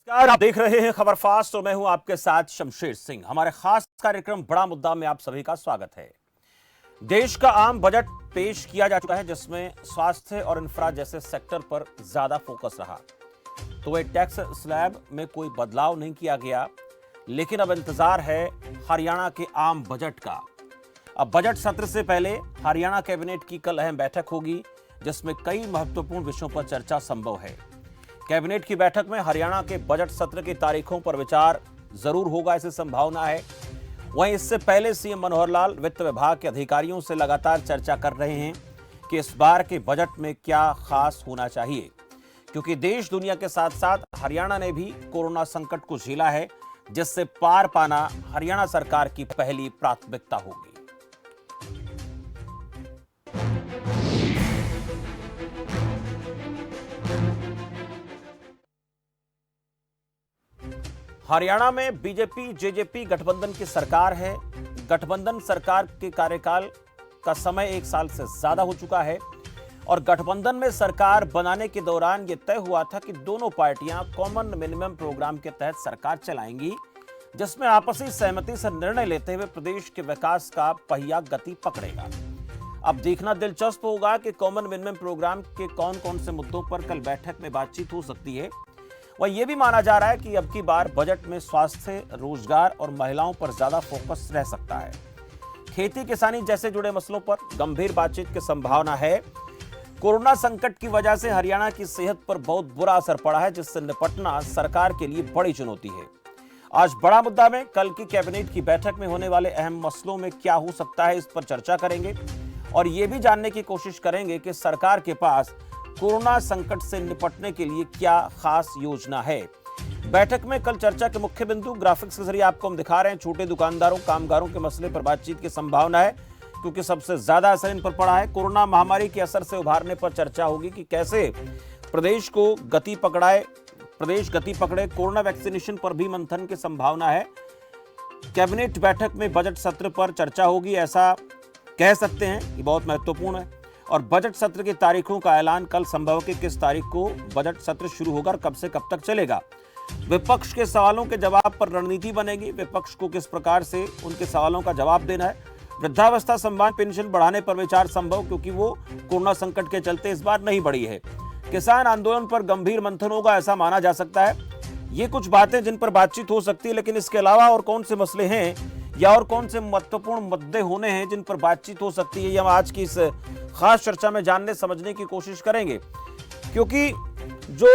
यार, आप देख रहे हैं खबर फास्ट और मैं हूं आपके साथ शमशेर सिंह। हमारे खास कार्यक्रम बड़ा मुद्दा में आप सभी का स्वागत है। देश का आम बजट पेश किया जा चुका है जिसमें स्वास्थ्य और इंफ्रा जैसे सेक्टर पर ज्यादा फोकस रहा। तो वह टैक्स स्लैब में कोई बदलाव नहीं किया गया, लेकिन अब इंतजार है हरियाणा के आम बजट का। अब बजट सत्र से पहले हरियाणा कैबिनेट की कल अहम बैठक होगी जिसमें कई महत्वपूर्ण विषयों पर चर्चा संभव है। कैबिनेट की बैठक में हरियाणा के बजट सत्र की तारीखों पर विचार जरूर होगा, ऐसी संभावना है। वहीं इससे पहले सीएम मनोहर लाल वित्त विभाग के अधिकारियों से लगातार चर्चा कर रहे हैं कि इस बार के बजट में क्या खास होना चाहिए, क्योंकि देश दुनिया के साथ साथ हरियाणा ने भी कोरोना संकट को झेला है, जिससे पार पाना हरियाणा सरकार की पहली प्राथमिकता होगी। हरियाणा में बीजेपी जेजेपी गठबंधन की सरकार है। गठबंधन सरकार के कार्यकाल का समय 1 साल से ज्यादा हो चुका है और गठबंधन में सरकार बनाने के दौरान यह तय हुआ था कि दोनों पार्टियां कॉमन मिनिमम प्रोग्राम के तहत सरकार चलाएंगी, जिसमें आपसी सहमति से निर्णय लेते हुए प्रदेश के विकास का पहिया गति पकड़ेगा। अब देखना दिलचस्प होगा कि कॉमन मिनिमम प्रोग्राम के कौन कौन से मुद्दों पर कल बैठक में बातचीत हो सकती है। वह यह भी माना जा रहा है कि अब की बार बजट में स्वास्थ्य, रोजगार और महिलाओं पर ज्यादा फोकस रह सकता है। खेती किसानी जैसे जुड़े मसलों पर गंभीर बातचीत की संभावना है। कोरोना संकट की वजह से हरियाणा की सेहत पर बहुत बुरा असर पड़ा है, जिससे निपटना सरकार के लिए बड़ी चुनौती है। आज बड़ा मुद्दा में कल की कैबिनेट की बैठक में होने वाले अहम मसलों में क्या हो सकता है, इस पर चर्चा करेंगे और यह भी जानने की कोशिश करेंगे कि सरकार के पास कोरोना संकट से निपटने के लिए क्या खास योजना है। बैठक में कल चर्चा के मुख्य बिंदु ग्राफिक्स के जरिए आपको हम दिखा रहे हैं। छोटे दुकानदारों, कामगारों के मसले पर बातचीत की संभावना है, क्योंकि सबसे ज्यादा असर इन पर पड़ा है। कोरोना महामारी के असर से उभारने पर चर्चा होगी कि कैसे प्रदेश गति पकड़े। कोरोना वैक्सीनेशन पर भी मंथन की संभावना है। कैबिनेट बैठक में बजट सत्र पर चर्चा होगी, ऐसा कह सकते हैं, ये बहुत महत्वपूर्ण है। और बजट सत्र की तारीखों का ऐलान कल संभव कि किस तारीख को बजट सत्र शुरू होगा और कब से कब तक चलेगा। विपक्ष के सवालों के जवाब पर रणनीति बनेगी। विपक्ष को किस प्रकार से उनके सवालों का जवाब देना है। वृद्धावस्था सम्मान पेंशन बढ़ाने पर विचार संभव, क्योंकि वो कोरोना संकट के चलते इस बार नहीं बढ़ी है। किसान आंदोलन पर गंभीर मंथन होगा, ऐसा माना जा सकता है। ये कुछ बातें जिन पर बातचीत हो सकती है, लेकिन इसके अलावा और कौन से मसले हैं या और कौन से महत्वपूर्ण मुद्दे होने हैं जिन पर बातचीत हो सकती है, ये हम आज की इस खास चर्चा में जानने समझने की कोशिश करेंगे। क्योंकि जो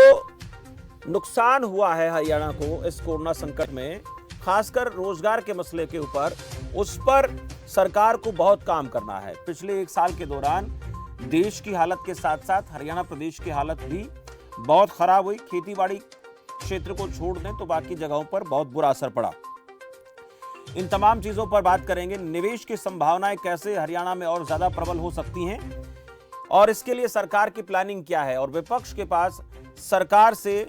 नुकसान हुआ है हरियाणा को इस कोरोना संकट में, खासकर रोजगार के मसले के ऊपर, उस पर सरकार को बहुत काम करना है। पिछले 1 साल के दौरान देश की हालत के साथ साथ हरियाणा प्रदेश की हालत भी बहुत खराब हुई। खेतीबाड़ी क्षेत्र को छोड़ दें तो बाकी जगहों पर बहुत बुरा असर पड़ा। इन तमाम चीजों पर बात करेंगे। निवेश की संभावनाएं कैसे हरियाणा में और ज्यादा प्रबल हो सकती हैं और इसके लिए सरकार की प्लानिंग क्या है, और विपक्ष के पास सरकार से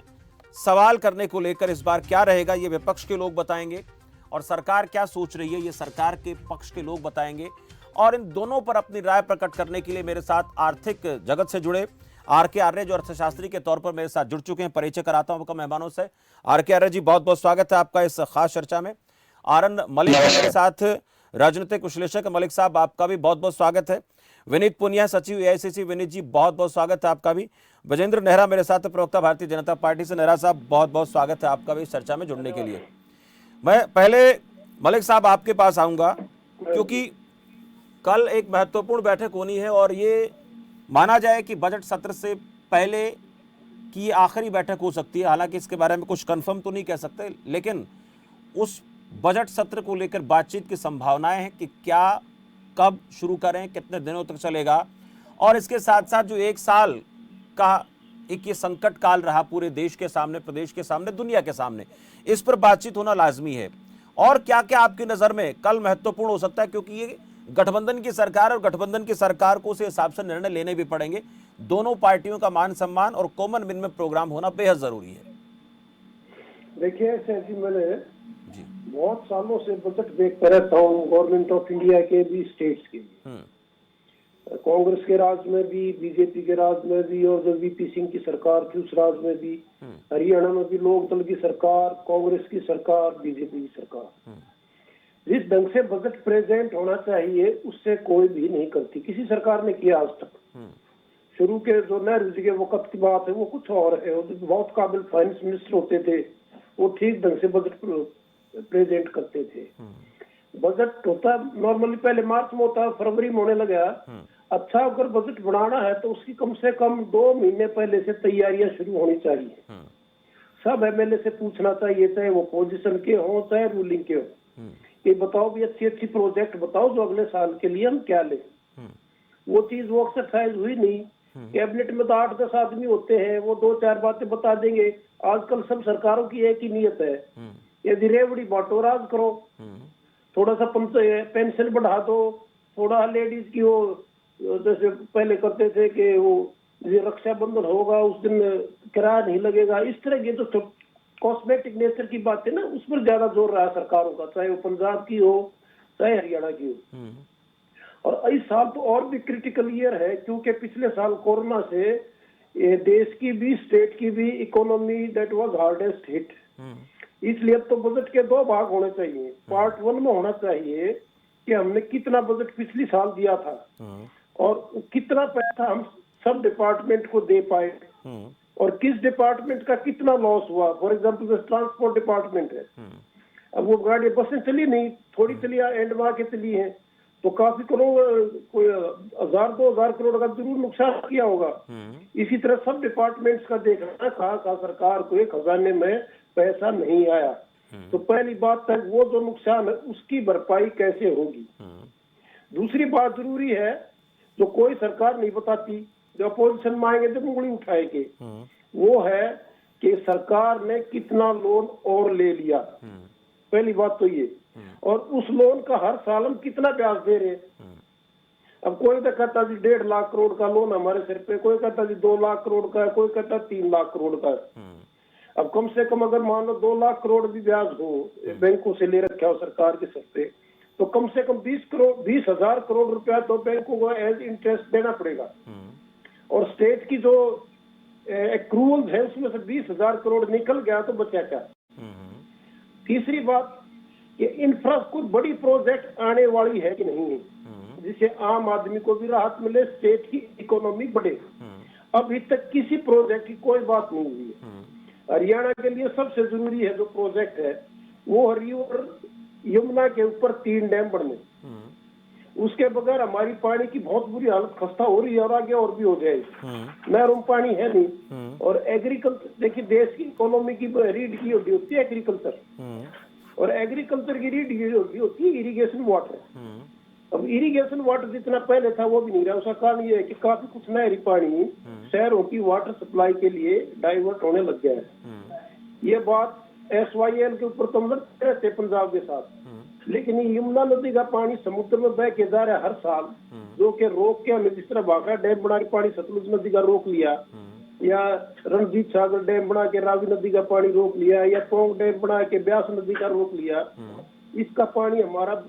सवाल करने को लेकर इस बार क्या रहेगा, ये विपक्ष के लोग बताएंगे। और सरकार क्या सोच रही है, ये सरकार के पक्ष के लोग बताएंगे। और इन दोनों पर अपनी राय प्रकट करने के लिए मेरे साथ आर्थिक जगत से जुड़े आर.के. आर्य, जो अर्थशास्त्री के तौर पर मेरे साथ जुड़ चुके हैं, परिचय कराता हूं आपका मेहमानों से। आर.के. आर्य जी, बहुत बहुत स्वागत है आपका इस खास चर्चा में। आर.एन. मलिक मेरे साथ, राजनीतिक विश्लेषक। मलिक साहब, आपका भी बहुत बहुत स्वागत है। विनीत पुनिया, सचिव एआईसीसी। विनीत जी, बहुत बहुत स्वागत है आपका भी। विजेंद्र नेहरा मेरे साथ, प्रवक्ता भारतीय जनता पार्टी से। नेहरा साहब, बहुत बहुत स्वागत है आपका भी इस चर्चा में जुड़ने के लिए। मैं पहले मलिक साहब आपके पास आऊंगा, क्योंकि कल एक महत्वपूर्ण बैठक होनी है और ये माना जाए कि बजट सत्र से पहले की आखिरी बैठक हो सकती है। हालांकि इसके बारे में कुछ कंफर्म तो नहीं कह सकते, लेकिन उस बजट सत्र को लेकर बातचीत की संभावनाएं हैं कि क्या, कब शुरू करें, कितने दिनों तक चलेगा। और इसके साथ साथ जो 1 साल का एक ये संकट काल रहा पूरे देश के सामने, प्रदेश के सामने, दुनिया के सामने, इस पर बातचीत होना लाजमी है। और क्या क्या आपकी नजर में कल महत्वपूर्ण हो सकता है, क्योंकि ये गठबंधन की सरकार और गठबंधन की सरकार को उस हिसाब से निर्णय लेने भी पड़ेंगे। दोनों पार्टियों का मान सम्मान और कॉमन मिनिमम प्रोग्राम होना बेहद जरूरी है। देखिए सैसी, मैंने बहुत सालों से बजट देखता रहता हूँ, गवर्नमेंट ऑफ इंडिया के भी, स्टेट्स के भी। कांग्रेस के राज में भी, बीजेपी के राज में भी, और जो वीपी सिंह की सरकार थी उस राज में भी, हरियाणा में भी लोक दल की सरकार, कांग्रेस की सरकार, बीजेपी की सरकार, जिस ढंग से बजट प्रेजेंट होना चाहिए उससे कोई भी नहीं करती, किसी सरकार ने किया आज तक। शुरू के जो नेहरू जी के वक्त की बात है वो कुछ और है, वो बहुत काबिल फाइनेंस मिनिस्टर होते थे, वो ठीक ढंग से बजट प्रेजेंट करते थे। बजट होता नॉर्मली पहले मार्च में होता, फरवरी में होने लगा। अच्छा अगर बजट बनाना है तो उसकी कम से कम 2 महीने पहले से तैयारियां शुरू होनी चाहिए। सब एमएलए से पूछना चाहिए, चाहे वो पोजीशन के हो चाहे रूलिंग के हो, कि बताओ भी अच्छी अच्छी प्रोजेक्ट बताओ जो अगले साल के लिए हम क्या लें। वो चीज वो एक्सरसाइज हुई नहीं। कैबिनेट में तो 8-10 आदमी होते हैं, वो 2-4 बातें बता देंगे। आजकल सब सरकारों की एक ही नियत है, यदि रेवड़ी बांटो राज करो, थोड़ा सा पेंशन बढ़ा दो, थोड़ा लेडीज की वो जैसे पहले करते थे कि वो रक्षाबंधन होगा उस दिन किराया नहीं लगेगा, इस तरह की जो कॉस्मेटिक नेचर की बात है ना, उस पर ज्यादा जोर रहा है सरकारों का, चाहे वो पंजाब की हो चाहे हरियाणा की हो। और इस साल तो और भी क्रिटिकल ईयर है, क्योंकि पिछले साल कोरोना से देश की भी स्टेट की भी economy that was hardest hit. इसलिए अब तो बजट के 2 भाग होने चाहिए। पार्ट 1 में होना चाहिए कि हमने कितना बजट पिछली साल दिया था और कितना पैसा हम सब डिपार्टमेंट को दे पाए और किस डिपार्टमेंट का कितना लॉस हुआ। फॉर एग्जाम्पल ट्रांसपोर्ट डिपार्टमेंट है, अब वो गाड़ी बसें चली नहीं, थोड़ी चली, एंड मार के चली है, तो काफी करोड़, कोई 1000-2000 करोड़ का जरूर नुकसान किया होगा। इसी तरह सब डिपार्टमेंट्स का देखना, कहा सरकार को एक खजाने में पैसा नहीं आया, तो पहली बात तक वो जो नुकसान है उसकी भरपाई कैसे होगी। दूसरी बात जरूरी है जो कोई सरकार नहीं बताती, जो अपोजिशन में आएंगे तो उंगली उठाएंगे, वो है कि सरकार ने कितना लोन और ले लिया। पहली बात तो ये, और उस लोन का हर साल हम कितना ब्याज दे रहे हैं। अब कोई तो कहता जी 1.5 लाख करोड़ का लोन हमारे सिर पे, कोई कहता जी 2 लाख करोड़ का है, कोई कहता 3 लाख करोड़ का है। अब कम से कम अगर मान लो 2 लाख करोड़ भी ब्याज हो, बैंकों से ले रखा हो सरकार के सर पे, तो कम से कम 20,000 करोड़ रुपया तो बैंकों को एज इंटरेस्ट देना पड़ेगा। और स्टेट की जो एक्रूवल्स है उसमें से 20,000 करोड़ निकल गया तो बचा क्या। तीसरी बात कि इंफ्रा कोई बड़ी प्रोजेक्ट आने वाली है कि नहीं है, जिससे आम आदमी को भी राहत मिले, स्टेट की इकोनॉमी बढ़े। अभी तक किसी प्रोजेक्ट की कोई बात नहीं हुई है। हरियाणा के लिए सबसे जरूरी है जो प्रोजेक्ट है वो रिवर यमुना के ऊपर 3 डैम बनने, उसके बगैर हमारी पानी की बहुत बुरी हालत खस्ता हो रही है और आगे और भी हो जाएगी। नहरों में पानी है नहीं। और एग्रीकल्चर देखिए, देश की इकोनॉमी की रीढ़ की हड्डी होती है एग्रीकल्चर, और एग्रीकल्चर की रीढ़ की हड्डी होती है इरिगेशन वाटर। अब इरिगेशन वाटर जितना पहले था वो भी नहीं रहा। उसका कारण ये है कि काफी कुछ नहरी पानी शहरों की वाटर सप्लाई के लिए डाइवर्ट होने लग गया है। ये बात SYL के ऊपर तो हम लड़ते रहते पंजाब के साथ, लेकिन ये यमुना नदी का पानी समुद्र में बह के जा रहा है हर साल, जो कि रोक के हमें जिस तरह भाखड़ा डैम बना के पानी सतलुज नदी का रोक लिया, या रणजीत सागर डैम बना के रावी नदी का पानी रोक लिया, या पोंग डैम बना के ब्यास नदी का रोक लिया, इसका पानी हमारा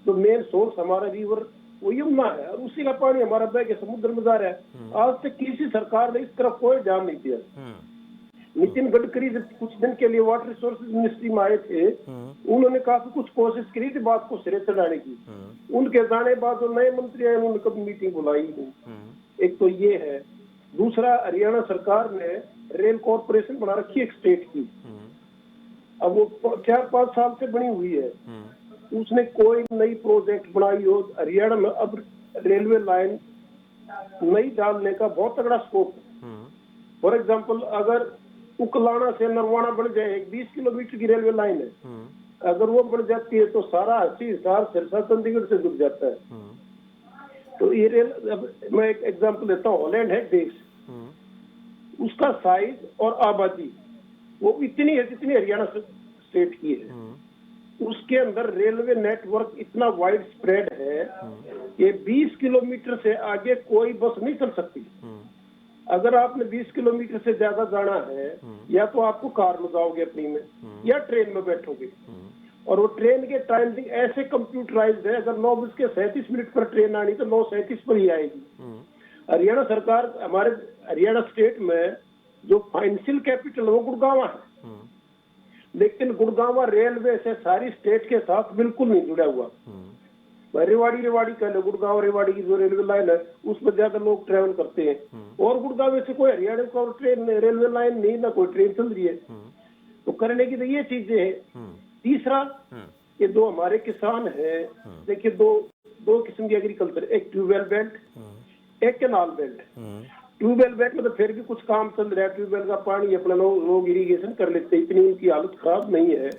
जो मेन सोर्स हमारा रिवर वो यमुना है और उसी का पानी हमारा बह के समुद्र में जा रहा है। आज तक किसी सरकार ने इस तरफ कोई ध्यान नहीं दिया। नितिन गडकरी जब कुछ दिन के लिए वाटर रिसोर्सेज मिनिस्ट्री में आए थे, उन्होंने काफी कुछ कोशिश करी थी बात को सिरे चढ़ाने की। उनके जाने बाद जो नए मंत्री आए उन्होंने कभी मीटिंग बुलाई नहीं। एक तो ये है। दूसरा, हरियाणा सरकार ने रेल कॉर्पोरेशन बना रखी है एक स्टेट की, अब वो 4-5 साल से बनी हुई है, उसने कोई नई प्रोजेक्ट बनाई हो। हरियाणा में अब रेलवे लाइन नई डालने का बहुत तगड़ा स्कोप है। फॉर एग्जाम्पल, अगर उकलाना से नरवाना बन जाए, एक 20 किलोमीटर की रेलवे लाइन है, अगर वो बन जाती है तो सारा हिसार सिरसा चंडीगढ़ से जुड़ जाता है। तो ये रेल, मैं एक एग्जाम्पल देता हूँ, हॉलैंड है देश, उसका साइज और आबादी वो इतनी है जितनी हरियाणा स्टेट की है। उसके अंदर रेलवे नेटवर्क इतना वाइड स्प्रेड है कि 20 किलोमीटर से आगे कोई बस नहीं चल सकती। अगर आपने 20 किलोमीटर से ज्यादा जाना है, या तो आपको कार में जाओगे अपनी में, या ट्रेन में बैठोगे। और वो ट्रेन के टाइमिंग ऐसे कंप्यूटराइज्ड है, अगर 9:37 पर ट्रेन आनी तो 9:37 पर ही आएगी। हरियाणा सरकार, हमारे हरियाणा स्टेट में जो फाइनेंशियल कैपिटल वो गुड़गांव है, लेकिन गुड़गांव रेलवे से सारी स्टेट के साथ बिल्कुल नहीं जुड़ा हुआ। रेवाड़ी कह लो, गुड़गांव रेवाड़ी की जो रेलवे लाइन है उसमें ज्यादा लोग ट्रेवल करते हैं, और गुड़गांव से कोई हरियाणा का ट्रेन रेलवे लाइन नहीं, ना कोई ट्रेन चल रही है। तो करने की तो ये चीजें हैं। तीसरा, ये दो हमारे किसान हैं, देखिए दो किस्म की एग्रीकल्चर, एक ट्यूबवेल बेल्ट, एक कैनाल बेल्ट। ट्यूबवेल बेल्ट में तो फिर भी कुछ काम चल रहा है, ट्यूबवेल का पानी अपना लोग इरिगेशन कर लेते हैं, इतनी उनकी हालत खराब नहीं है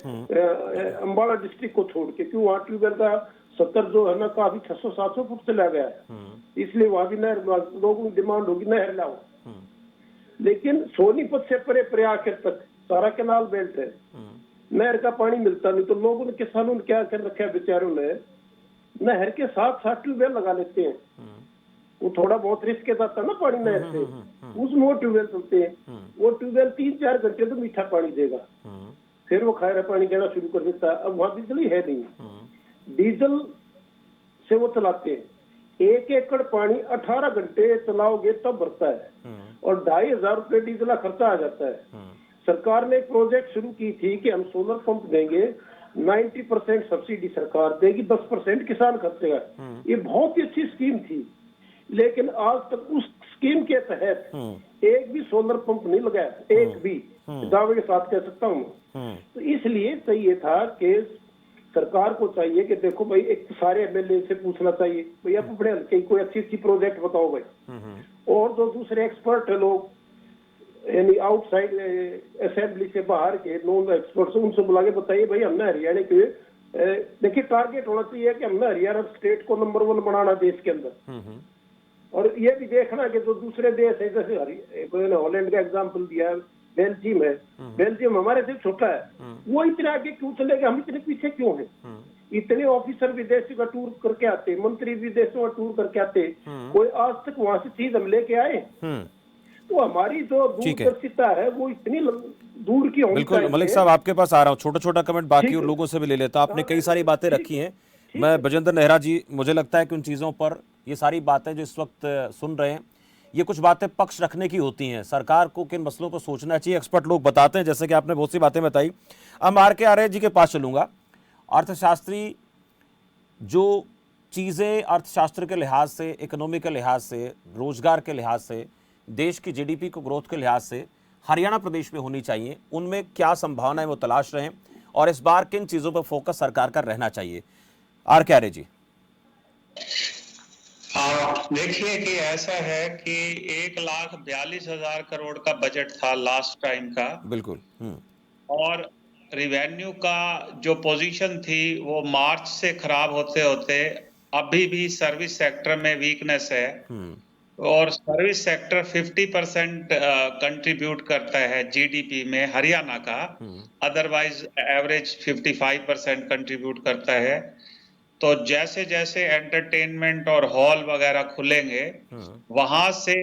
अम्बाला डिस्ट्रिक्ट को छोड़ के, क्यों वहाँ ट्यूबवेल का 70 जो है ना काफी 600-700 फुट चला गया है, इसलिए वहां भी नहर, लोगों की डिमांड होगी नहर लाओ। लेकिन सोनीपत से परे प्रयाग तक सारा कैनाल बेल्ट है, नहर का पानी मिलता नहीं, तो लोगों ने, किसानों ने क्या कर रखा है बेचारों ने, नहर के साथ साथ ट्यूबवेल लगा लेते हैं। वो थोड़ा बहुत रिस्क के साथ ना पानी नहर से, उसमें वो ट्यूबवेल चलते हैं। वो ट्यूबवेल 3-4 घंटे तो मीठा पानी देगा, फिर वो खारा पानी देना शुरू कर देता है। अब वहां बिजली है नहीं, डीजल से वो चलाते हैं। 1 एकड़ पानी 18 घंटे चलाओगे तब भरता है, और 2500 रुपये डीजल का खर्चा आ जाता है। सरकार ने एक प्रोजेक्ट शुरू की थी कि हम सोलर पंप देंगे, 90% सब्सिडी सरकार देगी, 10% किसान खर्चेगा। ये बहुत ही अच्छी स्कीम थी, लेकिन आज तक उस स्कीम के तहत एक भी सोलर पंप नहीं लगाया, एक भी, दावे के साथ कह सकता हूँ। तो इसलिए चाहिए था कि सरकार को चाहिए कि देखो भाई, एक सारे एमएलए से पूछना चाहिए भाई आप बड़े हल्के कोई अच्छी प्रोजेक्ट बताओ भाई, और जो दूसरे एक्सपर्ट है लोग, यानी आउटसाइड असेंबली से बाहर के नॉन एक्सपर्ट्स, उनसे बुला के बताइए भाई हमने हरियाणा के, देखिए टारगेट होना चाहिए कि हमने हरियाणा स्टेट को नंबर 1 बनाना देश के अंदर। और ये भी देखना कि जो दूसरे देश है, जैसे हॉलैंड का एग्जाम्पल दिया, बेल्जियम है, बेल्जियम हमारे से छोटा है, वो इतने आगे क्यों चलेगा, हम इतने पीछे क्यों हैं? इतने ऑफिसर विदेशों का टूर करके आते, मंत्री विदेशों का टूर करके आते, कोई आज तक वहां से चीज हम लेके आए? तो हमारी जो दूरदर्शिता है वो इतनी दूर की होनी बिल्कुल मलिक साहब, आपके पास आ रहा हूँ, छोटा कमेंट बाकी और लोगों से भी ले लेता। आपने कई सारी बातें रखी हैं, मैं बजेंद्र नेहरा जी, मुझे लगता है कि उन चीज़ों पर, ये सारी बातें जो इस वक्त सुन रहे हैं, ये कुछ बातें पक्ष रखने की होती हैं। सरकार को किन मसलों पर सोचना चाहिए, एक्सपर्ट लोग बताते हैं, जैसे कि आपने बहुत सी बातें बताई। अब RK आर्य जी के पास चलूंगा। अर्थशास्त्री, जो चीज़ें अर्थशास्त्र के लिहाज से, इकोनॉमी के लिहाज से, रोजगार के लिहाज से, देश की GDP को ग्रोथ के लिहाज से हरियाणा प्रदेश में होनी चाहिए, उनमें क्या संभावना है वो तलाश रहे हैं, और इस बार किन चीज़ों पर फोकस सरकार का रहना चाहिए? RK आर्य जी। देखिए कि ऐसा है कि 1,42,000 करोड़ का बजट था लास्ट टाइम का, बिल्कुल। और रिवेन्यू का जो पोजीशन थी वो मार्च से खराब होते होते अभी भी सर्विस सेक्टर में वीकनेस है, और सर्विस सेक्टर 50% कंट्रीब्यूट करता है GDP में हरियाणा का, अदरवाइज एवरेज 55% कंट्रीब्यूट करता है। तो जैसे जैसे एंटरटेनमेंट और हॉल वगैरह खुलेंगे, वहां से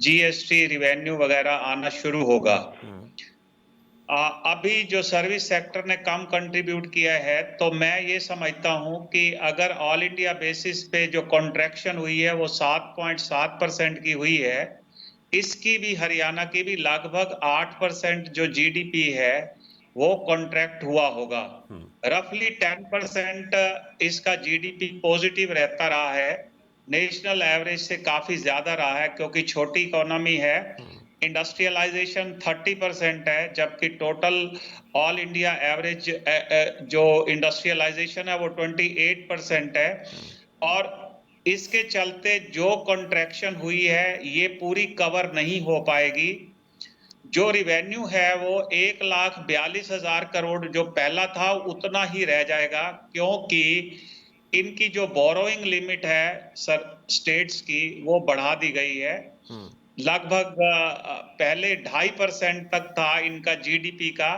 GST रिवेन्यू वगैरह आना शुरू होगा। अभी जो सर्विस सेक्टर ने कम कंट्रीब्यूट किया है, तो मैं ये समझता हूं कि अगर ऑल इंडिया बेसिस पे जो कॉन्ट्रैक्शन हुई है वो 7.7% की हुई है, इसकी भी हरियाणा की भी लगभग 8% जो GDP है वो कॉन्ट्रैक्ट हुआ होगा। रफली 10% इसका GDP पॉजिटिव रहता रहा है, नेशनल एवरेज से काफी ज्यादा रहा है, क्योंकि छोटी इकोनॉमी है। इंडस्ट्रियलाइजेशन 30% है, जबकि टोटल ऑल इंडिया एवरेज जो इंडस्ट्रियलाइजेशन है वो 28% है। और इसके चलते जो कॉन्ट्रैक्शन हुई है ये पूरी कवर नहीं हो पाएगी। जो रिवेन्यू है वो 1,42,000 करोड़ जो पहला था उतना ही रह जाएगा, क्योंकि इनकी जो बोरोइंग लिमिट है स्टेट्स की वो बढ़ा दी गई है। लगभग पहले 2.5% तक था इनका GDP का,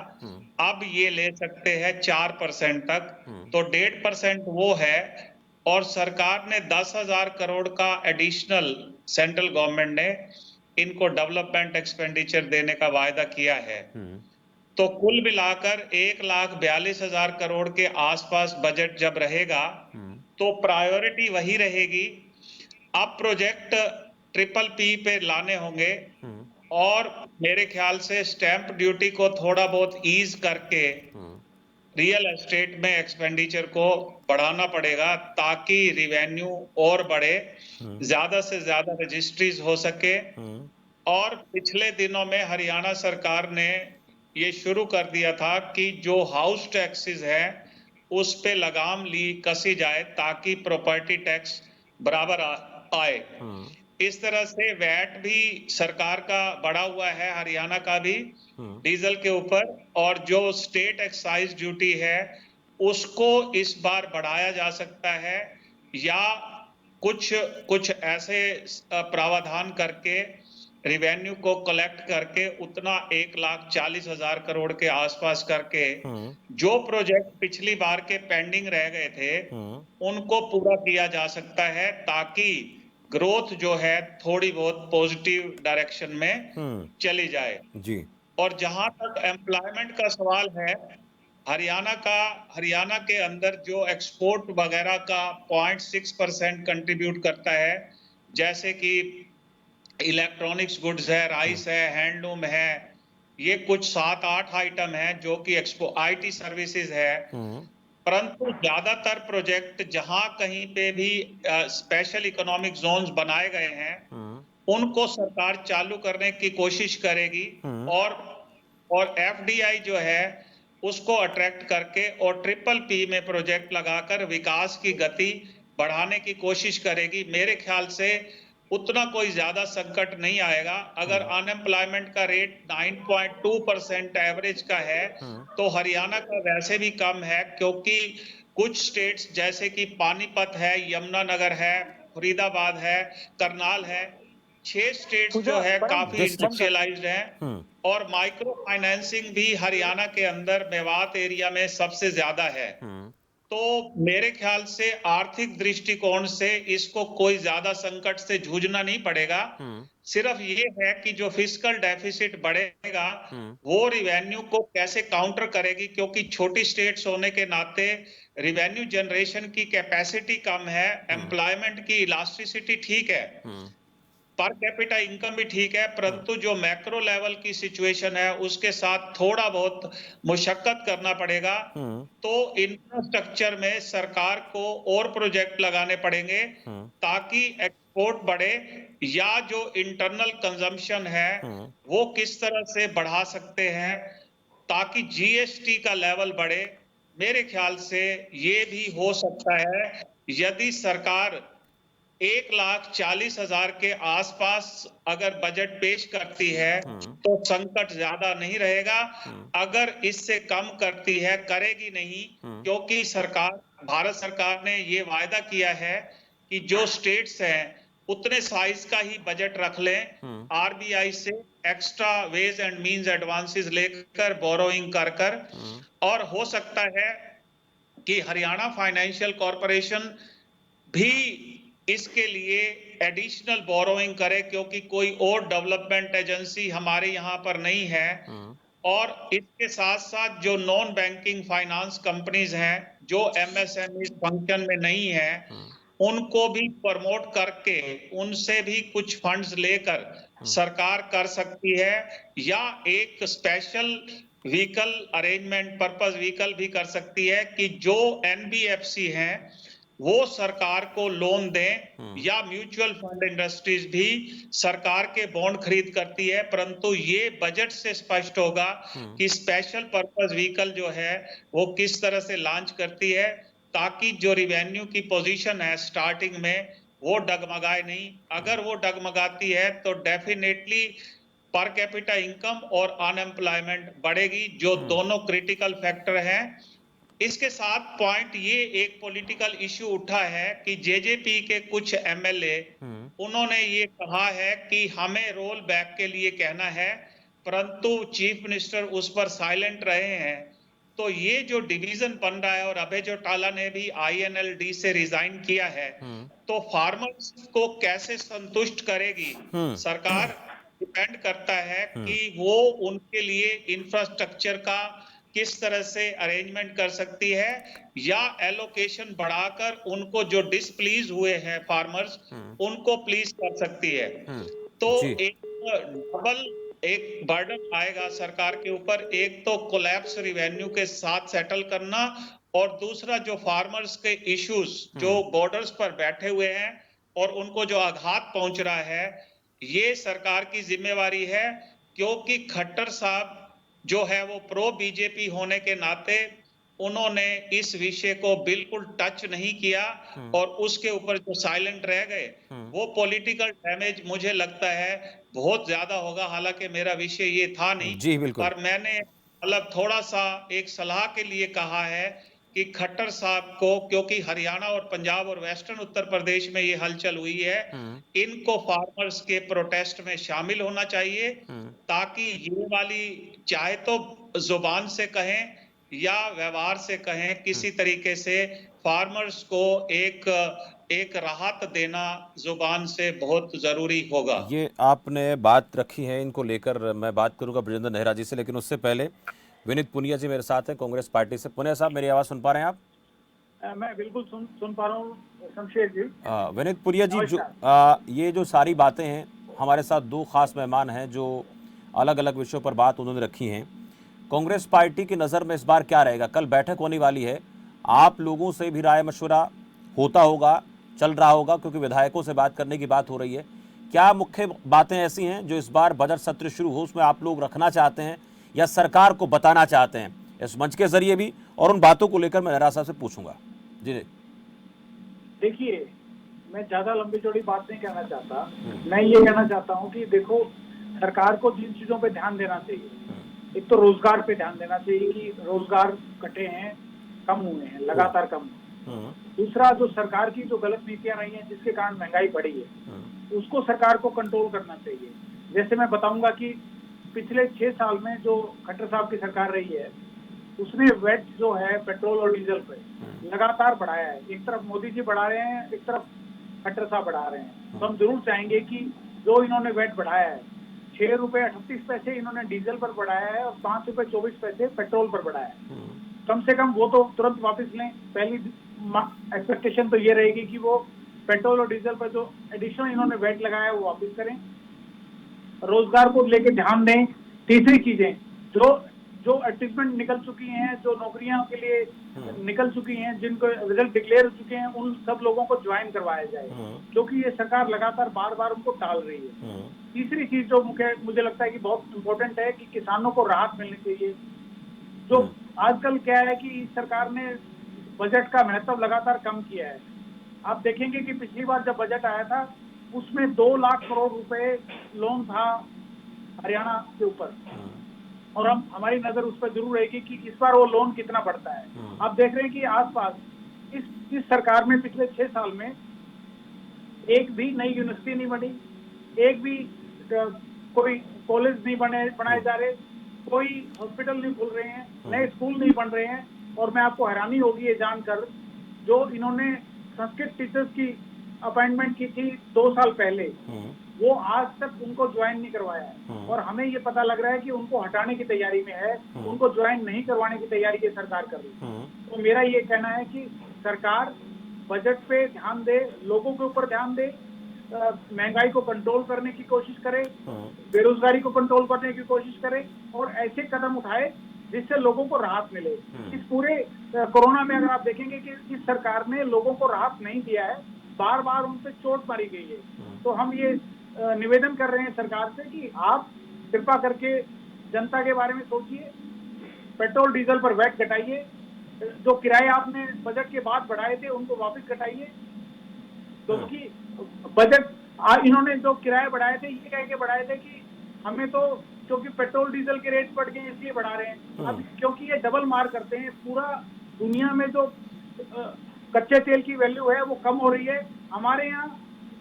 अब ये ले सकते हैं 4% तक, तो 1.5% वो है। और सरकार ने 10,000 करोड़ का एडिशनल, सेंट्रल गवर्नमेंट ने इनको डेवलपमेंट एक्सपेंडिचर देने का वायदा किया है। तो कुल मिलाकर 1,42,000 करोड़ के आसपास बजट जब रहेगा तो प्रायोरिटी वही रहेगी। अब प्रोजेक्ट ट्रिपल पी पे लाने होंगे और मेरे ख्याल से स्टैंप ड्यूटी को थोड़ा बहुत ईज करके रियल एस्टेट में एक्सपेंडिचर को बढ़ाना पड़ेगा ताकि रिवेन्यू और बढ़े, ज्यादा से ज्यादा रजिस्ट्रीज हो सके। और पिछले दिनों में हरियाणा सरकार ने ये शुरू कर दिया था कि जो हाउस टैक्सेस है उस पे लगाम कसी जाए ताकि प्रॉपर्टी टैक्स बराबर आए। इस तरह से वैट भी सरकार का बढ़ा हुआ है, हरियाणा का भी डीजल के ऊपर, और जो स्टेट एक्साइज ड्यूटी है उसको इस बार बढ़ाया जा सकता है या कुछ कुछ ऐसे प्रावधान करके रिवेन्यू को कलेक्ट करके उतना 1,40,000 करोड़ के आसपास करके जो प्रोजेक्ट पिछली बार के पेंडिंग रह गए थे उनको पूरा किया जा सकता है ताकि ग्रोथ जो है थोड़ी बहुत पॉजिटिव डायरेक्शन में चली जाए जी। और जहां तक एम्प्लॉयमेंट का सवाल है, हरियाणा के अंदर जो एक्सपोर्ट वगैरह का 0.6% कंट्रीब्यूट करता है, जैसे कि इलेक्ट्रॉनिक्स गुड्स है, राइस है, हैंडलूम है, ये कुछ 7-8 आइटम है जो कि आईटी सर्विसेज है। परंतु ज्यादातर प्रोजेक्ट जहां कहीं पे भी स्पेशल इकोनॉमिक जोन्स बनाए गए हैं उनको सरकार चालू करने की कोशिश करेगी और एफडीआई जो है उसको अट्रैक्ट करके और ट्रिपल पी में प्रोजेक्ट लगाकर विकास की गति बढ़ाने की कोशिश करेगी। मेरे ख्याल से उतना कोई ज्यादा संकट नहीं आएगा। अगर अनएम्प्लॉयमेंट का रेट 9.2% एवरेज का है तो हरियाणा का वैसे भी कम है, क्योंकि कुछ स्टेट्स जैसे कि पानीपत है, यमुनानगर है, फरीदाबाद है, करनाल है, 6 स्टेट्स जो है काफी इंडस्ट्रियलाइज्ड हैं और माइक्रो फाइनेंसिंग भी हरियाणा के अंदर मेवात एरिया में सबसे ज्यादा है। तो मेरे ख्याल से आर्थिक दृष्टिकोण से इसको कोई ज्यादा संकट से जूझना नहीं पड़ेगा। सिर्फ ये है कि जो फिस्कल डेफिसिट बढ़ेगा वो रिवेन्यू को कैसे काउंटर करेगी, क्योंकि छोटी स्टेट्स होने के नाते रिवेन्यू जनरेशन की कैपेसिटी कम है, एम्प्लॉयमेंट की इलास्टिसिटी ठीक है, पर कैपिटा इनकम भी ठीक है, परंतु जो मैक्रो लेवल की सिचुएशन है उसके साथ थोड़ा बहुत मुशक्कत करना पड़ेगा। तो इंफ्रास्ट्रक्चर में सरकार को और प्रोजेक्ट लगाने पड़ेंगे ताकि एक्सपोर्ट बढ़े या जो इंटरनल कंजम्पशन है वो किस तरह से बढ़ा सकते हैं ताकि जीएसटी का लेवल बढ़े। मेरे ख्याल से ये भी हो सकता है यदि सरकार 1,40,000 के आसपास अगर बजट पेश करती है तो संकट ज्यादा नहीं रहेगा। अगर इससे कम करती है, करेगी नहीं, क्योंकि भारत सरकार ने ये वायदा किया है कि जो स्टेट्स हैं उतने साइज का ही बजट रख लें, आरबीआई से extra ways and means advances लेकर बोरोइंग कर और हो सकता है कि हरियाणा फाइनेंशियल कॉर्पोरेशन भी इसके लिए एडिशनल बोरोइंग करे, क्योंकि कोई और डेवलपमेंट एजेंसी हमारे यहाँ पर नहीं है। और इसके साथ साथ जो नॉन बैंकिंग फाइनेंस कंपनीज हैं जो एमएसएमई फंक्शन में नहीं है उनको भी प्रमोट करके उनसे भी कुछ फंड्स लेकर सरकार कर सकती है, या एक special vehicle arrangement purpose vehicle भी कर सकती है कि जो एनबीएफसी हैं वो सरकार को लोन दें, या म्यूचुअल फंड इंडस्ट्रीज भी सरकार के बॉन्ड खरीद करती है। परंतु ये बजट से स्पष्ट होगा कि स्पेशल पर्पस व्हीकल जो है वो किस तरह से लॉन्च करती है ताकि जो रिवेन्यू की पोजीशन है स्टार्टिंग में वो डगमगाए नहीं। अगर वो डगमगाती है तो डेफिनेटली पर कैपिटा इनकम और अनएम्प्लॉयमेंट बढ़ेगी, जो दोनों क्रिटिकल फैक्टर हैं। इसके साथ पॉइंट ये एक पॉलिटिकल इश्यू उठा है कि जेजेपी के कुछ एमएलए उन्होंने ये कहा है कि हमें रोल बैक के लिए कहना है, परंतु चीफ मिनिस्टर उस पर साइलेंट रहे हैं। तो ये जो डिवीजन बन रहा है और अभय चौटाला ने भी आईएनएलडी से रिजाइन किया है, तो फार्मर्स को कैसे संतुष्ट करेगी सरकार, डिपेंड करता है कि वो उनके लिए इंफ्रास्ट्रक्चर का किस तरह से अरेंजमेंट कर सकती है, या एलोकेशन बढ़ाकर उनको जो डिसप्लीज हुए हैं फार्मर्स उनको प्लीज कर सकती है। तो जी। एक डबल एक बर्डन आएगा सरकार के ऊपर, एक तो कोलैप्स रिवेन्यू के साथ सेटल करना, और दूसरा जो फार्मर्स के इश्यूज जो बॉर्डर्स पर बैठे हुए हैं और उनको जो आघात पहुंच रहा है, ये सरकार की जिम्मेवारी है। क्योंकि खट्टर साहब जो है वो प्रो बीजेपी होने के नाते उन्होंने इस विषय को बिल्कुल टच नहीं किया, और उसके ऊपर जो साइलेंट रह गए, वो पॉलिटिकल डैमेज मुझे लगता है बहुत ज्यादा होगा। हालांकि मेरा विषय ये था नहीं, जी बिल्कुल। पर मैंने मतलब थोड़ा सा एक सलाह के लिए कहा है कि खट्टर साहब को, क्योंकि हरियाणा और पंजाब और वेस्टर्न उत्तर प्रदेश में ये हलचल हुई है, इनको फार्मर्स के प्रोटेस्ट में शामिल होना चाहिए, ताकि ये वाली चाहे तो जुबान से कहें या व्यवहार से कहें, किसी तरीके से फार्मर्स को एक राहत देना जुबान से बहुत जरूरी होगा। ये आपने बात रखी है, इनको लेकर मैं बात करूंगा ब्रजेंद्र नेहरा जी से, लेकिन उससे पहले विनीत पुनिया जी मेरे साथ हैं कांग्रेस पार्टी से। पुनिया साहब, मेरी आवाज़ सुन पा रहे हैं आप? मैं बिल्कुल सुन पा रहा हूँ शमशेर जी। विनीत पुनिया जी, जो ये जो सारी बातें हैं, हमारे साथ दो खास मेहमान हैं जो अलग अलग विषयों पर बात उन्होंने रखी हैं। कांग्रेस पार्टी की नज़र में इस बार क्या रहेगा? कल बैठक होने वाली है, आप लोगों से भी राय मशवरा होता होगा, चल रहा होगा, क्योंकि विधायकों से बात करने की बात हो रही है। क्या मुख्य बातें ऐसी हैं जो इस बार बजट सत्र शुरू हो उसमें आप लोग रखना चाहते हैं या सरकार को बताना चाहते हैं इस मंच के जरिए भी? और उन बातों को लेकर मैं नेहरा साहब से पूछूंगा। जी देखिए, मैं ज्यादा लंबी चौड़ी बात नहीं कहना चाहता। मैं ये कहना चाहता हूँ कि देखो, सरकार को जिन चीजों पे ध्यान देना चाहिए, एक तो रोजगार पे ध्यान देना चाहिए कि रोजगार घटे हैं, कम हुए हैं, लगातार कम हुए हैं। दूसरा, जो सरकार की जो गलत नीतियां रही हैं जिसके कारण महंगाई बढ़ी है, उसको सरकार को कंट्रोल करना चाहिए। जैसे मैं बताऊंगा कि पिछले 6 साल में जो खट्टर साहब की सरकार रही है, उसने वेट जो है पेट्रोल और डीजल पे लगातार बढ़ाया है। एक तरफ मोदी जी बढ़ा रहे हैं, एक तरफ खट्टर साहब बढ़ा रहे हैं। तो हम जरूर चाहेंगे कि जो इन्होंने वेट बढ़ाया है, 6 रुपए 38 पैसे इन्होंने डीजल पर बढ़ाया है और 5 रुपए 24 पैसे पेट्रोल पर बढ़ाया है, कम से कम वो तो तुरंत वापस लें। पहली एक्सपेक्टेशन तो ये रहेगी कि वो पेट्रोल और डीजल पर जो एडिशनल इन्होंने वेट लगाया है वो वापस करें। रोजगार को लेकर ध्यान दें। तीसरी चीजें, जो एडवर्टीजमेंट निकल चुकी हैं, जो नौकरियों के लिए निकल चुकी हैं, जिनको रिजल्ट डिक्लेयर हो चुके हैं, उन सब लोगों को ज्वाइन करवाया जाए, क्योंकि ये सरकार लगातार बार बार उनको टाल रही है। तीसरी चीज जो मुझे लगता है कि बहुत इंपॉर्टेंट है कि किसानों को राहत मिलनी चाहिए। जो आजकल क्या है कि सरकार ने बजट का महत्व लगातार कम किया है। आप देखेंगे कि पिछली बार जब बजट आया था उसमें 2 लाख करोड़ रुपए लोन था हरियाणा के ऊपर, और हमारी नजर उस पर जरूर रहेगी कि इस बार वो लोन कितना बढ़ता है। आप देख रहे हैं कि आसपास इस सरकार में पिछले 6 साल में एक भी नई यूनिवर्सिटी नहीं बनी, एक भी कोई कॉलेज नहीं बनाए जा रहे, कोई हॉस्पिटल नहीं खुल रहे हैं, नए स्कूल नहीं बन रहे हैं। और मैं आपको हैरानी होगी ये जानकर, जो इन्होंने संस्कृत टीचर्स की अपॉइंटमेंट की थी 2 साल पहले, वो आज तक उनको ज्वाइन नहीं करवाया है। और हमें ये पता लग रहा है कि उनको हटाने की तैयारी में है, उनको ज्वाइन नहीं करवाने की तैयारी ये सरकार कर रही है। तो मेरा ये कहना है कि सरकार बजट पे ध्यान दे, लोगों के ऊपर ध्यान दे, महंगाई को कंट्रोल करने की कोशिश करे, बेरोजगारी को कंट्रोल करने की कोशिश करे, और ऐसे कदम उठाए जिससे लोगों को राहत मिले। इस पूरे कोरोना में अगर आप देखेंगे कि इस सरकार ने लोगों को राहत नहीं दिया है, बार बार उन पे चोट मारी गई है। तो हम ये निवेदन कर रहे हैं सरकार से कि आप कृपा करके जनता के बारे में सोचिए, पेट्रोल डीजल पर वैट घटाइए, जो किराए आपने बजट के बाद बढ़ाए थे उनको वापस घटाइए। क्योंकि बजट इन्होंने जो किराए बढ़ाए थे ये कह के बढ़ाए थे कि हमें तो क्योंकि पेट्रोल डीजल के रेट बढ़ गए इसलिए बढ़ा रहे हैं। अब क्योंकि ये डबल मार करते हैं, पूरा दुनिया में जो कच्चे तेल की वैल्यू है वो कम हो रही है, हमारे यहाँ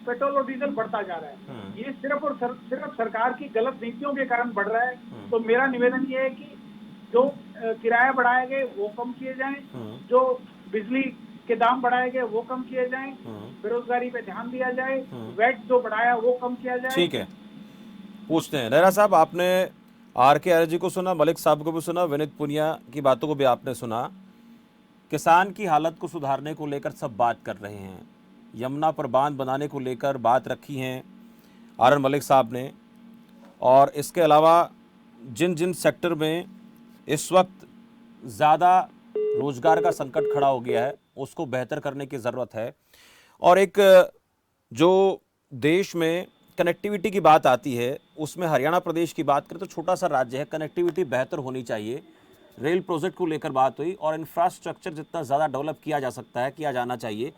पेट्रोल और डीजल बढ़ता जा रहा है। ये सिर्फ और सिर्फ सरकार की गलत नीतियों के कारण बढ़ रहा है। तो मेरा निवेदन ये है कि जो किराया बढ़ाए गए वो कम किए जाएं, जो बिजली के दाम बढ़ाए गए वो कम किए जाएं, बेरोजगारी पे ध्यान दिया जाए, वैट जो बढ़ाया वो कम किया जाए। ठीक है, पूछते हैं। नेहरा साहब, आपने आर के आर्य जी को सुना, मलिक साहब को भी सुना, विनीत पुनिया की बातों को भी आपने सुना। किसान की हालत को सुधारने को लेकर सब बात कर रहे हैं, यमुना पर बांध बनाने को लेकर बात रखी है आर मलिक साहब ने, और इसके अलावा जिन जिन सेक्टर में इस वक्त ज़्यादा रोजगार का संकट खड़ा हो गया है उसको बेहतर करने की ज़रूरत है। और एक जो देश में कनेक्टिविटी की बात आती है उसमें हरियाणा प्रदेश की बात करें तो छोटा सा राज्य है, कनेक्टिविटी बेहतर होनी चाहिए। रेल प्रोजेक्ट को लेकर बात हुई और इंफ्रास्ट्रक्चर जितना ज़्यादा डेवलप किया जा सकता है, किया जाना चाहिए,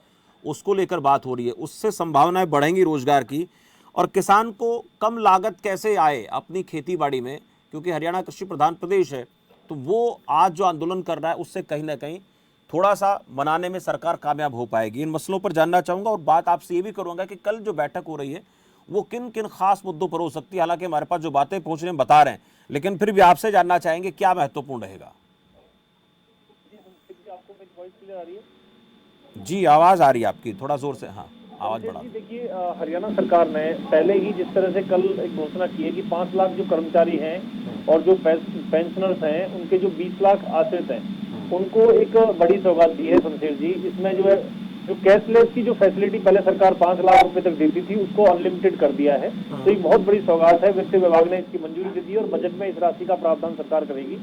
उसको लेकर बात हो रही है। उससे संभावनाएं बढ़ेंगी रोजगार की, और किसान को कम लागत कैसे आए अपनी खेती बाड़ी में, क्योंकि हरियाणा कृषि प्रधान प्रदेश है, तो वो आज जो आंदोलन कर रहा है उससे कहीं ना कहीं थोड़ा सा मनाने में सरकार कामयाब हो पाएगी। इन मसलों पर जानना चाहूँगा और बात आपसे ये भी करूँगा कि कल जो बैठक हो रही है वो किन किन खास मुद्दों पर हो सकती है। हालांकि हमारे पास जो बातें पहुँच रही हैं बता रहे हैं, लेकिन फिर भी आपसे जानना चाहेंगे क्या महत्वपूर्ण रहेगा। जी, आवाज़ आ रही है आपकी, थोड़ा जोर से। हाँ, आवाज़ बढ़ा। देखिए, हरियाणा सरकार ने पहले ही जिस तरह से कल एक घोषणा की है कि 5 लाख जो कर्मचारी हैं और जो पेंशनर्स हैं उनके जो 20 लाख आश्रित हैं उनको एक बड़ी सौगात दी है शमशेर जी। इसमें जो है जो कैशलेस की जो फैसिलिटी पहले सरकार 5 लाख रुपए तक देती थी उसको अनलिमिटेड कर दिया है। तो एक बहुत बड़ी सौगात है। वित्त विभाग ने इसकी मंजूरी दे दी और बजट में इस राशि का प्रावधान सरकार करेगी।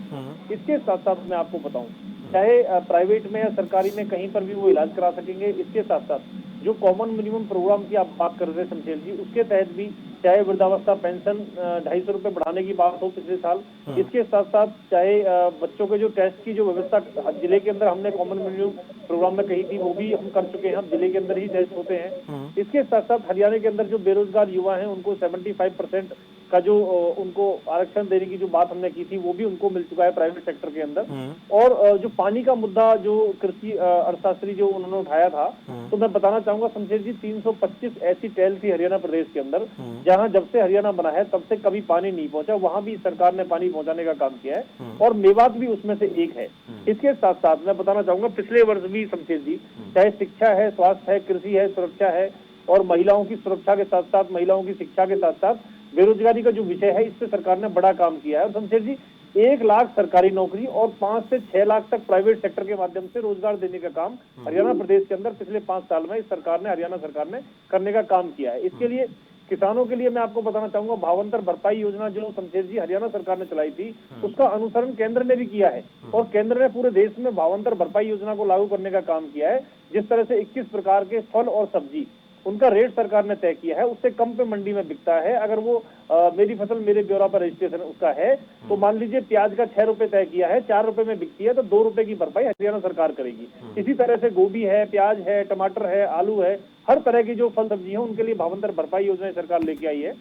इसके साथ साथ मैं आपको बताऊं, चाहे प्राइवेट में या सरकारी में कहीं पर भी वो इलाज करा सकेंगे। इसके साथ साथ जो कॉमन मिनिमम प्रोग्राम की आप बात कर रहे हैं शमशेर जी, उसके तहत भी चाहे वृद्धावस्था पेंशन 250 रुपए बढ़ाने की बात हो पिछले साल, इसके साथ साथ चाहे बच्चों के जो टेस्ट की जो व्यवस्था जिले के अंदर हमने कॉमन मिनिमम प्रोग्राम में कही थी वो भी हम कर चुके हैं। हम जिले के अंदर ही टेस्ट होते हैं। इसके साथ साथ हरियाणा के अंदर जो बेरोजगार युवा हैं उनको 75% का जो उनको आरक्षण देने की जो बात हमने की थी वो भी उनको मिल चुका है प्राइवेट सेक्टर के अंदर। और जो पानी का मुद्दा जो कृषि अर्थशास्त्री जो उन्होंने उठाया था, तो मैं बताना चाहूंगा शमशेर जी 325 ऐसी टेल थी हरियाणा प्रदेश के अंदर जहां जब से हरियाणा बना है तब से कभी पानी नहीं पहुंचा। वहां भी सरकार ने पानी पहुंचाने का काम किया है और मेवात भी उसमें से एक है। इसके साथ साथ मैं बताना चाहूंगा पिछले वर्ष भी शमशेर जी चाहे शिक्षा है, स्वास्थ्य है, कृषि है, सुरक्षा है और महिलाओं की सुरक्षा के साथ साथ महिलाओं की शिक्षा के साथ साथ बेरोजगारी का जो विषय है इस पे सरकार ने बड़ा काम किया है। और शमशेर जी 1 लाख सरकारी नौकरी और 5 से 6 लाख तक प्राइवेट सेक्टर के माध्यम से रोजगार देने का काम हरियाणा प्रदेश के अंदर पिछले 5 साल में इस सरकार ने, हरियाणा सरकार ने करने का काम किया है। इसके लिए किसानों के लिए मैं आपको बताना चाहूंगा भावांतर भरपाई योजना जो शमशेर जी हरियाणा सरकार ने चलाई थी उसका अनुसरण केंद्र ने भी किया है और केंद्र ने पूरे देश में भावांतर भरपाई योजना को लागू करने का काम किया है। जिस तरह से 21 प्रकार के फल और सब्जी उनका रेट सरकार ने तय किया है, उससे कम पे मंडी में बिकता है। अगर वो मेरी फसल मेरे ब्यौरा पर रजिस्ट्रेशन उसका है तो मान लीजिए प्याज का 6 रुपए तय किया है, 4 रुपए में बिकती है तो 2 रुपए की भरपाई हरियाणा सरकार करेगी। इसी तरह से गोभी है, प्याज है, टमाटर है, आलू है, हर तरह की जो फल सब्जी है उनके लिए भावांतर भरपाई योजना सरकार लेके आई है।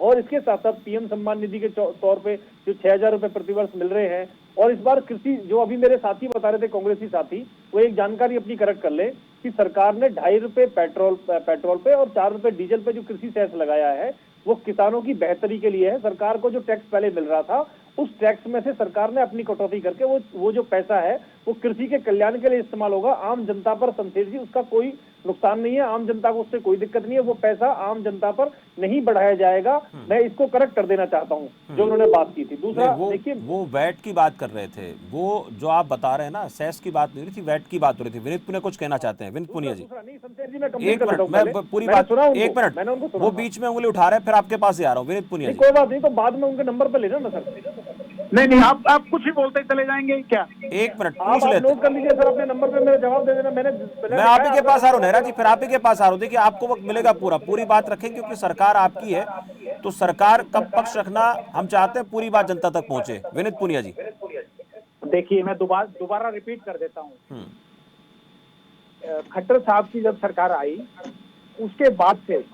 और इसके साथ साथ पीएम सम्मान निधि के तौर पे जो 6000 रुपए प्रतिवर्ष मिल रहे हैं। और इस बार कृषि जो अभी मेरे साथी बता रहे थे कांग्रेसी साथी, वो एक जानकारी अपनी करेक्ट कर ले कि सरकार ने 2.5 रुपए पेट्रोल पे और 4 रुपए डीजल पे जो कृषि सेस लगाया है वो किसानों की बेहतरी के लिए है। सरकार को जो टैक्स पहले मिल रहा था उस टैक्स में से सरकार ने अपनी कटौती करके वो जो पैसा है वो कृषि के कल्याण के लिए इस्तेमाल होगा। आम जनता पर शमशेर जी उसका कोई नुकसान नहीं है, आम जनता को उससे कोई दिक्कत नहीं है, वो पैसा आम जनता पर नहीं बढ़ाया जाएगा। मैं इसको करेक्ट कर देना चाहता हूं जो उन्होंने बात की थी। दूसरा देखिए वो वैट की बात कर रहे थे, वो जो आप बता रहे हैं ना सेस की बात नहीं रही थी, वैट की बात हो रही थी। विनीत पुनिया कुछ कहना चाहते हैं। विनीत पुनिया जी नहीं शमशेर जी मैं एक मिनट, मैं पूरी बात, एक मिनट, वो बीच में उंगली उठा रहे हैं फिर आपके पास ही आ रहा हूँ। विनीत पुनिया जी कोई बात नहीं, तो बाद में उनके नंबर पर लेना ना सर। नहीं आप कुछ ही बोलते चले जाएंगे क्या? एक मिनट आप पूछ लेते, नोट कर लीजिए सर, अपने नंबर पे मेरा जवाब दे देना। मैं आप ही के पास आ रहा हूँ नेहरा जी, फिर आप ही के पास आ रहा हूँ। देखिए आपको वक्त मिलेगा पूरी बात रखें क्योंकि सरकार आपकी है, तो सरकार का पक्ष रखना हम चाहते हैं, पूरी बात जनता तक पहुंचे। विनीत पुनिया जी देखिए मैं दोबारा रिपीट कर देता हूँ। खट्टर साहब की जब सरकार आई उसके बाद से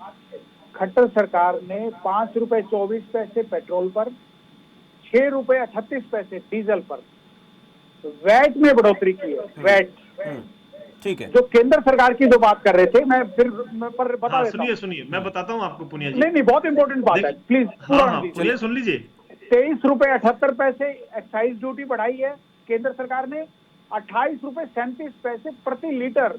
खट्टर सरकार ने 5 रुपए 24 पैसे पेट्रोल पर, 6 रुपए 38 पैसे डीजल पर वैट में बढ़ोतरी की है। वैट ठीक है। जो केंद्र सरकार की जो बात कर रहे थे, मैं फिर पर बता देता हूं। सुनिए मैं बताता हूं आपको पुनिया जी। नहीं बहुत इंपॉर्टेंट बात है, प्लीज पूरा चलिए सुन लीजिए। 23 रुपए 78 पैसे एक्साइज ड्यूटी बढ़ाई है केंद्र सरकार ने। 28 रुपए 37 पैसे प्रति लीटर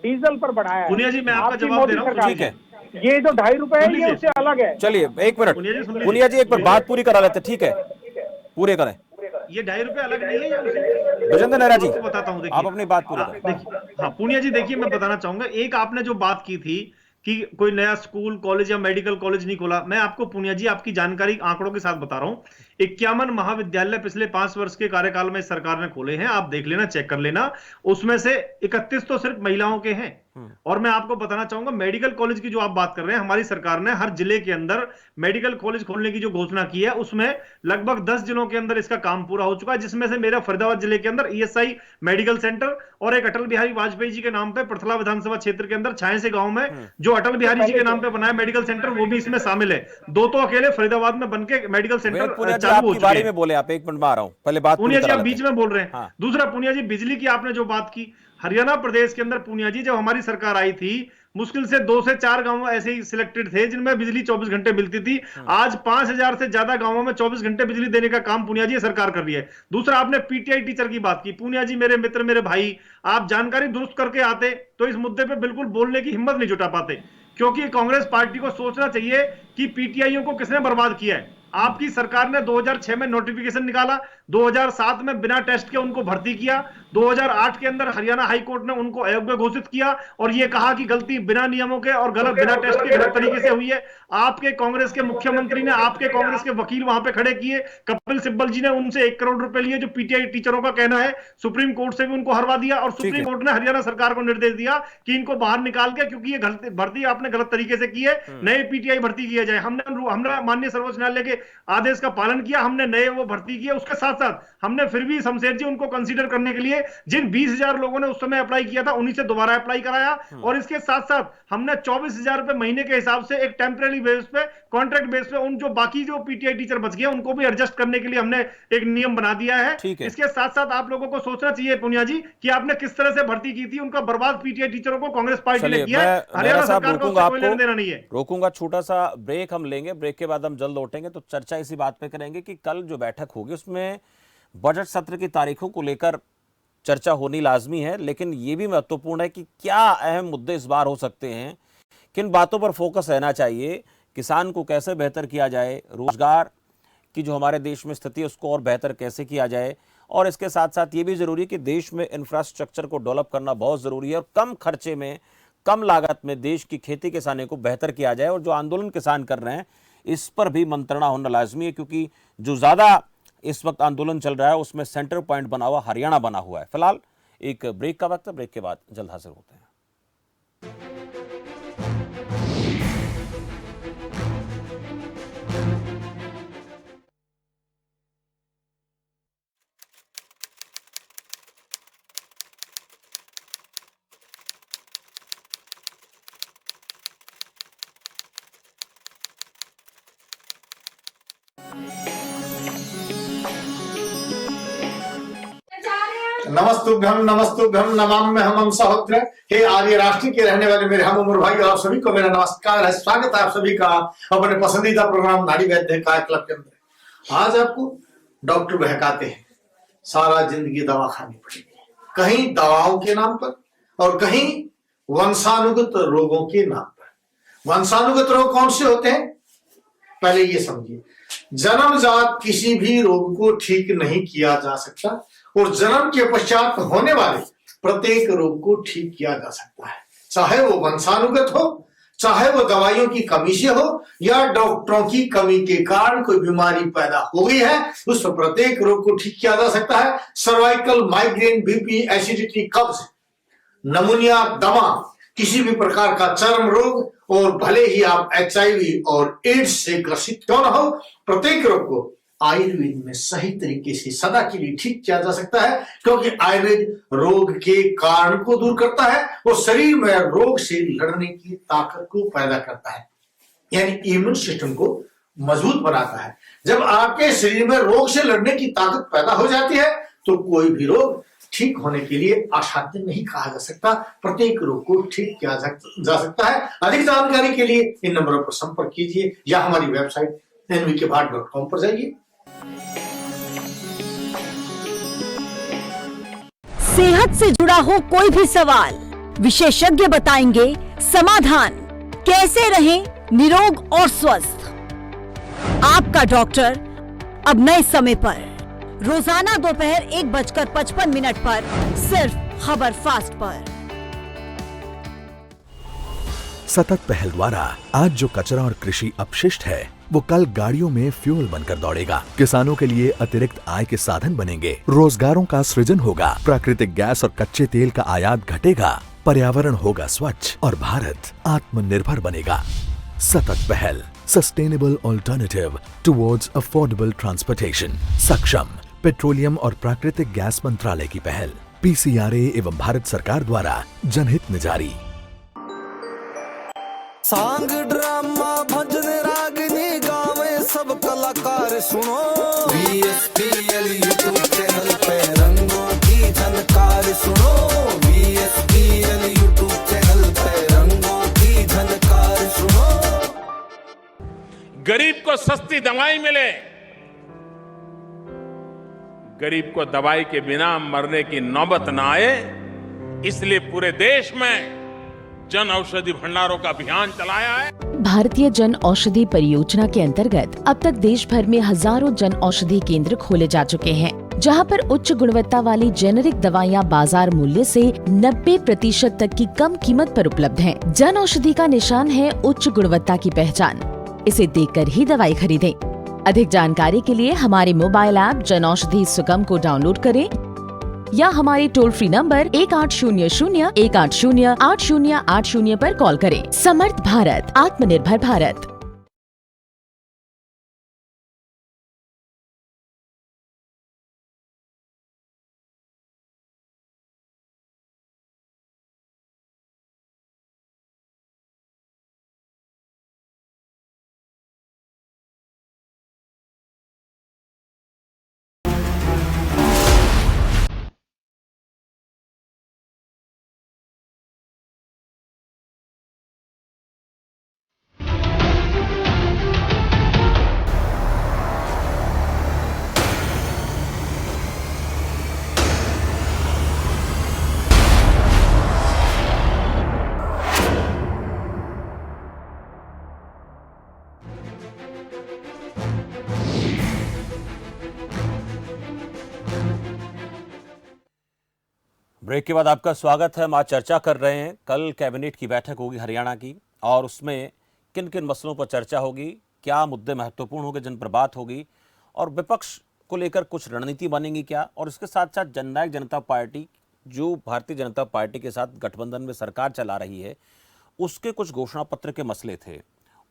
डीजल पर बढ़ाया है। पुनिया जी मैं आपका जवाब दे रहा हूँ। ठीक है ये जो 2.5 रुपए है ये उससे अलग है। चलिए एक मिनट पुनिया जी सुन लीजिए। पुनिया जी, एक बार बात पूरी करा लेते, ठीक है, पूरे करें। ये 2.5 रुपए अलग नहीं है या उसी? गजेंद्र नेहरा जी, आपको बताता हूँ, देखिए आप अपनी बात पूरी करें। देखिए, हाँ पुनिया जी देखिए, मैं बताना चाहूंगा, एक आपने जो बात की थी कि कोई नया स्कूल कॉलेज या मेडिकल कॉलेज नहीं खोला, मैं आपको पुनिया जी आपकी जानकारी आंकड़ों के साथ बता रहा हूं। 51 महाविद्यालय पिछले 5 वर्ष के कार्यकाल में सरकार ने खोले हैं, आप देख लेना, चेक कर लेना। उसमें से 31 तो सिर्फ महिलाओं के हैं। और मैं आपको बताना चाहूंगा, मेडिकल कॉलेज की जो आप बात कर रहे हैं, हमारी सरकार ने हर जिले के अंदर मेडिकल कॉलेज खोलने की जो घोषणा की है, उसमें लगभग 10 जिलों के अंदर इसका काम पूरा हो चुका है, जिसमें से मेरा फरीदाबाद जिले के अंदर ईएसआई मेडिकल सेंटर और एक अटल बिहारी वाजपेयी जी के नाम पे पृथला विधानसभा क्षेत्र के अंदर छाये से गांव में जो अटल बिहारी जी के नाम पे बनाया मेडिकल सेंटर, वो भी इसमें शामिल है। 2 तो अकेले फरीदाबाद में बनके मेडिकल सेंटर चालू हो चुके हैं। में बोले आप, 1 मिनट में आ रहा हूं, पहले बात पुनिया जी पूरी आप करा बीच में बोल रहे हैं। हाँ। दूसरा पुनिया जी, बिजली की आपने जो बात की, हरियाणा प्रदेश के अंदर पुनिया जी जब हमारी सरकार आई थी, मुश्किल से 2 से 4 गांव ऐसे ही सिलेक्टेड थे जिनमें बिजली 24 घंटे मिलती थी। आज 5000 से ज्यादा गांवों में 24 घंटे बिजली देने का काम पुनिया जी सरकार कर रही है। दूसरा, आपने पीटीआई टीचर की बात की, पुनिया जी मेरे मित्र, मेरे भाई, आप जानकारी दुरुस्त करके आते तो इस मुद्दे पे बिल्कुल बोलने की हिम्मत नहीं जुटा पाते, क्योंकि कांग्रेस पार्टी को सोचना चाहिए कि पीटीआईओ को किसने बर्बाद किया है। आपकी सरकार ने 2006 में नोटिफिकेशन निकाला, 2007 में बिना टेस्ट के उनको भर्ती किया, 2008 के अंदर हरियाणा हाई कोर्ट ने उनको अयोग्य घोषित किया और यह कहा कि गलती बिना नियमों के और गलत बिना टेस्ट के गलत तरीके से हुई है। आपके कांग्रेस के मुख्यमंत्री ने आपके कांग्रेस के वकील वहां पे खड़े किए, कपिल सिब्बल जी ने उनसे 1 करोड़ रुपए लिए, जो पीटीआई टीचरों का कहना है। सुप्रीम कोर्ट से भी उनको हरवा दिया और सुप्रीम कोर्ट ने हरियाणा सरकार को निर्देश दिया कि इनको बाहर निकाल के, क्योंकि ये भर्ती आपने गलत तरीके से की है, नए पीटीआई भर्ती किया जाए। हमने माननीय सर्वोच्च न्यायालय के आदेश का पालन किया, हमने नए वो भर्ती किए। उसके साथ साथ हमने फिर भी शमशेर जी उनको कंसीडर करने के लिए जिन 20,000 लोगों ने उस समय अप्लाई किया था, उन्हीं से दोबारा अप्लाई कराया। और इसके साथ साथ हमने 24,000 रुपए महीने के हिसाब से एक टेम्परेरी बेस पे, कॉन्ट्रैक्ट बेस पे उन जो बाकी जो पीटीआई टीचर बच गए उनको भी एडजस्ट करने के लिए हमने एक नियम बना दिया है। इसके साथ साथ आप लोगों को सोचना चाहिए पुनिया जी कि आपने किस तरह से भर्ती की थी, उनका बर्बाद पीटीआई टीचरों को कांग्रेस पार्टी ने किया है। हरियाणा सरकार को कोई लेना देना नहीं है। रोकूंगा, छोटा सा ब्रेक हम लेंगे, ब्रेक के बाद हम जल्द लौटेंगे तो चर्चा इसी बात पे करेंगे कि कल जो बैठक होगी उसमें बजट सत्र की तारीखों को लेकर चर्चा होनी लाजमी है, लेकिन यह भी महत्वपूर्ण है कि क्या अहम मुद्दे इस बार हो सकते हैं, किन बातों पर फोकस रहना चाहिए, किसान को कैसे बेहतर किया जाए, रोजगार की जो हमारे देश में स्थिति है उसको और बेहतर कैसे किया जाए, और इसके साथ साथ ये भी जरूरी है कि देश में इंफ्रास्ट्रक्चर को डेवलप करना बहुत जरूरी है और कम खर्चे में, कम लागत में देश की खेती किसानी को बेहतर किया जाए। और जो आंदोलन किसान कर रहे हैं इस पर भी मंत्रणा होना लाजमी है, क्योंकि जो ज्यादा इस वक्त आंदोलन चल रहा है उसमें सेंटर पॉइंट बना हुआ हरियाणा बना हुआ है। फिलहाल एक ब्रेक का वक्त है, ब्रेक के बाद जल्द हाजिर होते हैं। नमस्तुभ्यम नमाम्यहम् सहोदर। हे आर्य राष्ट्र के रहने वाले मेरे हम उम्र भाई, आप सभी को मेरा नमस्कार है, स्वागत है आप सभी का अपने पसंदीदा प्रोग्राम नाड़ी वैद्य काय क्लब के अंदर। आज आपको डॉक्टर बहकाते हैं, सारा जिंदगी दवा खानी पड़ेगी, कहीं दवाओं के नाम पर और कहीं वंशानुगत रोगों के नाम पर। वंशानुगत रोग कौन से होते हैं पहले ये समझिए। जन्मजात किसी भी रोग को ठीक नहीं किया जा सकता और जन्म के पश्चात होने वाले प्रत्येक रोग को ठीक किया जा सकता है, चाहे वो वंशानुगत हो, चाहे वो दवाइयों की कमी से हो या डॉक्टरों की कमी के कारण कोई बीमारी पैदा हो गई है, उस प्रत्येक रोग को ठीक किया जा सकता है। सर्वाइकल, माइग्रेन, बीपी, एसिडिटी, कब्ज, नमूनिया, दमा, किसी भी प्रकार का चर्म रोग, और भले ही आप एचआईवी और एड्स से ग्रसित क्यों न हो, प्रत्येक रोग को आयुर्वेद में सही तरीके से सदा के लिए ठीक किया जा सकता है, क्योंकि आयुर्वेद रोग के कारण को दूर करता है और शरीर में रोग से लड़ने की ताकत को पैदा करता है, यानी इम्यून सिस्टम को मजबूत बनाता है। जब आपके शरीर में रोग से लड़ने की ताकत पैदा हो जाती है तो कोई भी रोग ठीक होने के लिए असाध्य नहीं कहा जा सकता, प्रत्येक रोग को ठीक किया जा सकता है। अधिक जानकारी के लिए इन नंबरों पर संपर्क कीजिए या हमारी वेबसाइट nvkbhat.com पर जाइए। सेहत से जुड़ा हो कोई भी सवाल, विशेषज्ञ बताएंगे समाधान। कैसे रहें निरोग और स्वस्थ। आपका डॉक्टर अब नए समय पर, रोजाना दोपहर 1:55 पर, सिर्फ खबर फास्ट पर। सतत पहल द्वारा आज जो कचरा और कृषि अपशिष्ट है वो कल गाड़ियों में फ्यूल बनकर दौड़ेगा। किसानों के लिए अतिरिक्त आय के साधन बनेंगे, रोजगारों का सृजन होगा, प्राकृतिक गैस और कच्चे तेल का आयात घटेगा, पर्यावरण होगा स्वच्छ और भारत आत्मनिर्भर बनेगा। सतत पहल, sustainable alternative towards affordable transportation. सक्षम पेट्रोलियम और प्राकृतिक गैस मंत्रालय की पहल, PCRA एवं भारत सरकार द्वारा जनहित में जारी। सांग ड्रामा भजन रागनी गावे सब कलाकार सुनो, VSPL यूट्यूब चैनल पे रंगों की झनकार सुनो, VSPL यूट्यूब चैनल पे रंगों की झनकार सुनो। गरीब को सस्ती दवाई मिले, गरीब को दवाई के बिना मरने की नौबत ना आए, इसलिए पूरे देश में जन औषधि भंडारों का अभियान चलाया है। भारतीय जन औषधि परियोजना के अंतर्गत अब तक देश भर में हजारों जन औषधि केंद्र खोले जा चुके हैं, जहां पर उच्च गुणवत्ता वाली जेनेरिक दवाइयां बाजार मूल्य से 90% तक की कम कीमत पर उपलब्ध हैं। जन औषधि का निशान है उच्च गुणवत्ता की पहचान। इसे देखकर ही दवाई खरीदें। अधिक जानकारी के लिए हमारे मोबाइल ऐप जन औषधि सुगम को डाउनलोड करें या हमारे टोल फ्री नंबर 1800-180-8080 पर कॉल करें। समर्थ भारत, आत्मनिर्भर भारत। ब्रेक के बाद आपका स्वागत है। हम आज चर्चा कर रहे हैं, कल कैबिनेट की बैठक होगी हरियाणा की, और उसमें किन किन मसलों पर चर्चा होगी, क्या मुद्दे महत्वपूर्ण होंगे जिन पर बात होगी, और विपक्ष को लेकर कुछ रणनीति बनेगी क्या, और इसके साथ साथ जननायक जनता पार्टी जो भारतीय जनता पार्टी के साथ गठबंधन में सरकार चला रही है उसके कुछ घोषणा पत्र के मसले थे।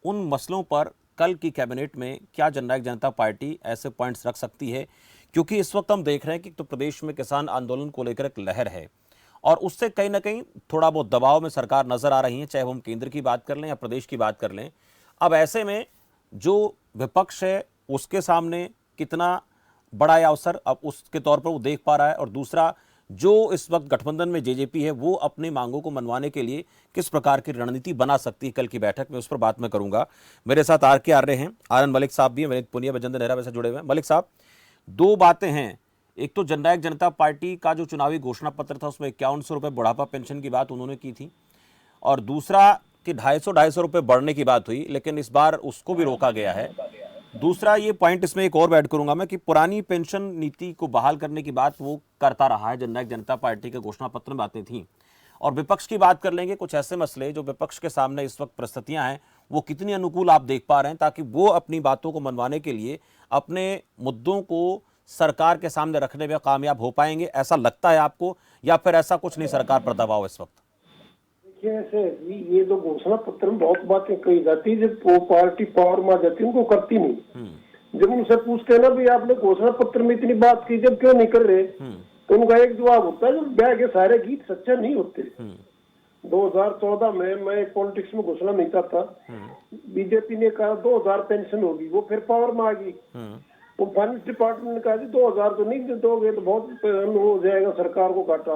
उन मसलों पर कल की कैबिनेट में क्या जननायक जनता पार्टी ऐसे पॉइंट्स रख सकती है, क्योंकि इस वक्त हम देख रहे हैं कि तो प्रदेश में किसान आंदोलन को लेकर एक लहर है और उससे कहीं ना कहीं थोड़ा बहुत दबाव में सरकार नजर आ रही है, चाहे हम केंद्र की बात कर लें या प्रदेश की बात कर लें। अब ऐसे में जो विपक्ष है उसके सामने कितना बड़ा अवसर अब उसके तौर पर वो देख पा रहा है, और दूसरा जो इस वक्त गठबंधन में जेजेपी है वो अपनी मांगों को मनवाने के लिए किस प्रकार की रणनीति बना सकती है कल की बैठक में, उस पर बात मैं करूंगा। मेरे साथ RK आर्य हैं, RN मलिक साहब भी हैं, विनीत पुनिया, बजेंद्र नेहरा वैसे जुड़े हुए हैं। मलिक साहब, दो बातें हैं, एक तो जननायक जनता पार्टी का जो चुनावी घोषणा पत्र था उसमें 5100 रुपये बुढ़ापा पेंशन की बात उन्होंने की थी, और दूसरा कि 250 रुपये बढ़ने की बात हुई, लेकिन इस बार उसको भी रोका गया है। दूसरा ये पॉइंट इसमें एक और ऐड करूंगा मैं कि पुरानी पेंशन नीति को बहाल करने की बात वो करता रहा है, जननायक जनता पार्टी के घोषणा पत्र में बातें थी। और विपक्ष की बात कर लेंगे, कुछ ऐसे मसले जो विपक्ष के सामने इस वक्त परिस्थितियां हैं वो कितनी अनुकूल आप देख पा रहे हैं, ताकि वो अपनी बातों को मनवाने के लिए अपने मुद्दों को सरकार के सामने रखने में कामयाब हो पाएंगे, ऐसा लगता है आपको, या फिर ऐसा कुछ नहीं सरकार पर दबाव इस वक्त? देखिए, ऐसे ये जो घोषणा पत्र में बहुत बातें कही जाती है, जब वो पार्टी पावर में आ जाती है उनको करती नहीं। जब उनसे पूछते हैं ना भाई आपने घोषणा पत्र में इतनी बात की, जब क्यों नहीं कर रहे, तो उनका एक जवाब होता है जब ब्याह के सारे गीत सच्चे नहीं होते। 2014 में मैं पॉलिटिक्स में घोषणा नहीं करता, बीजेपी ने कहा 2000 पेंशन होगी, वो फिर पावर में आ गई, वो फाइनेंस डिपार्टमेंट ने कहा 2000 तो नहीं दोगे तो बहुत हो जाएगा, सरकार को घाटा।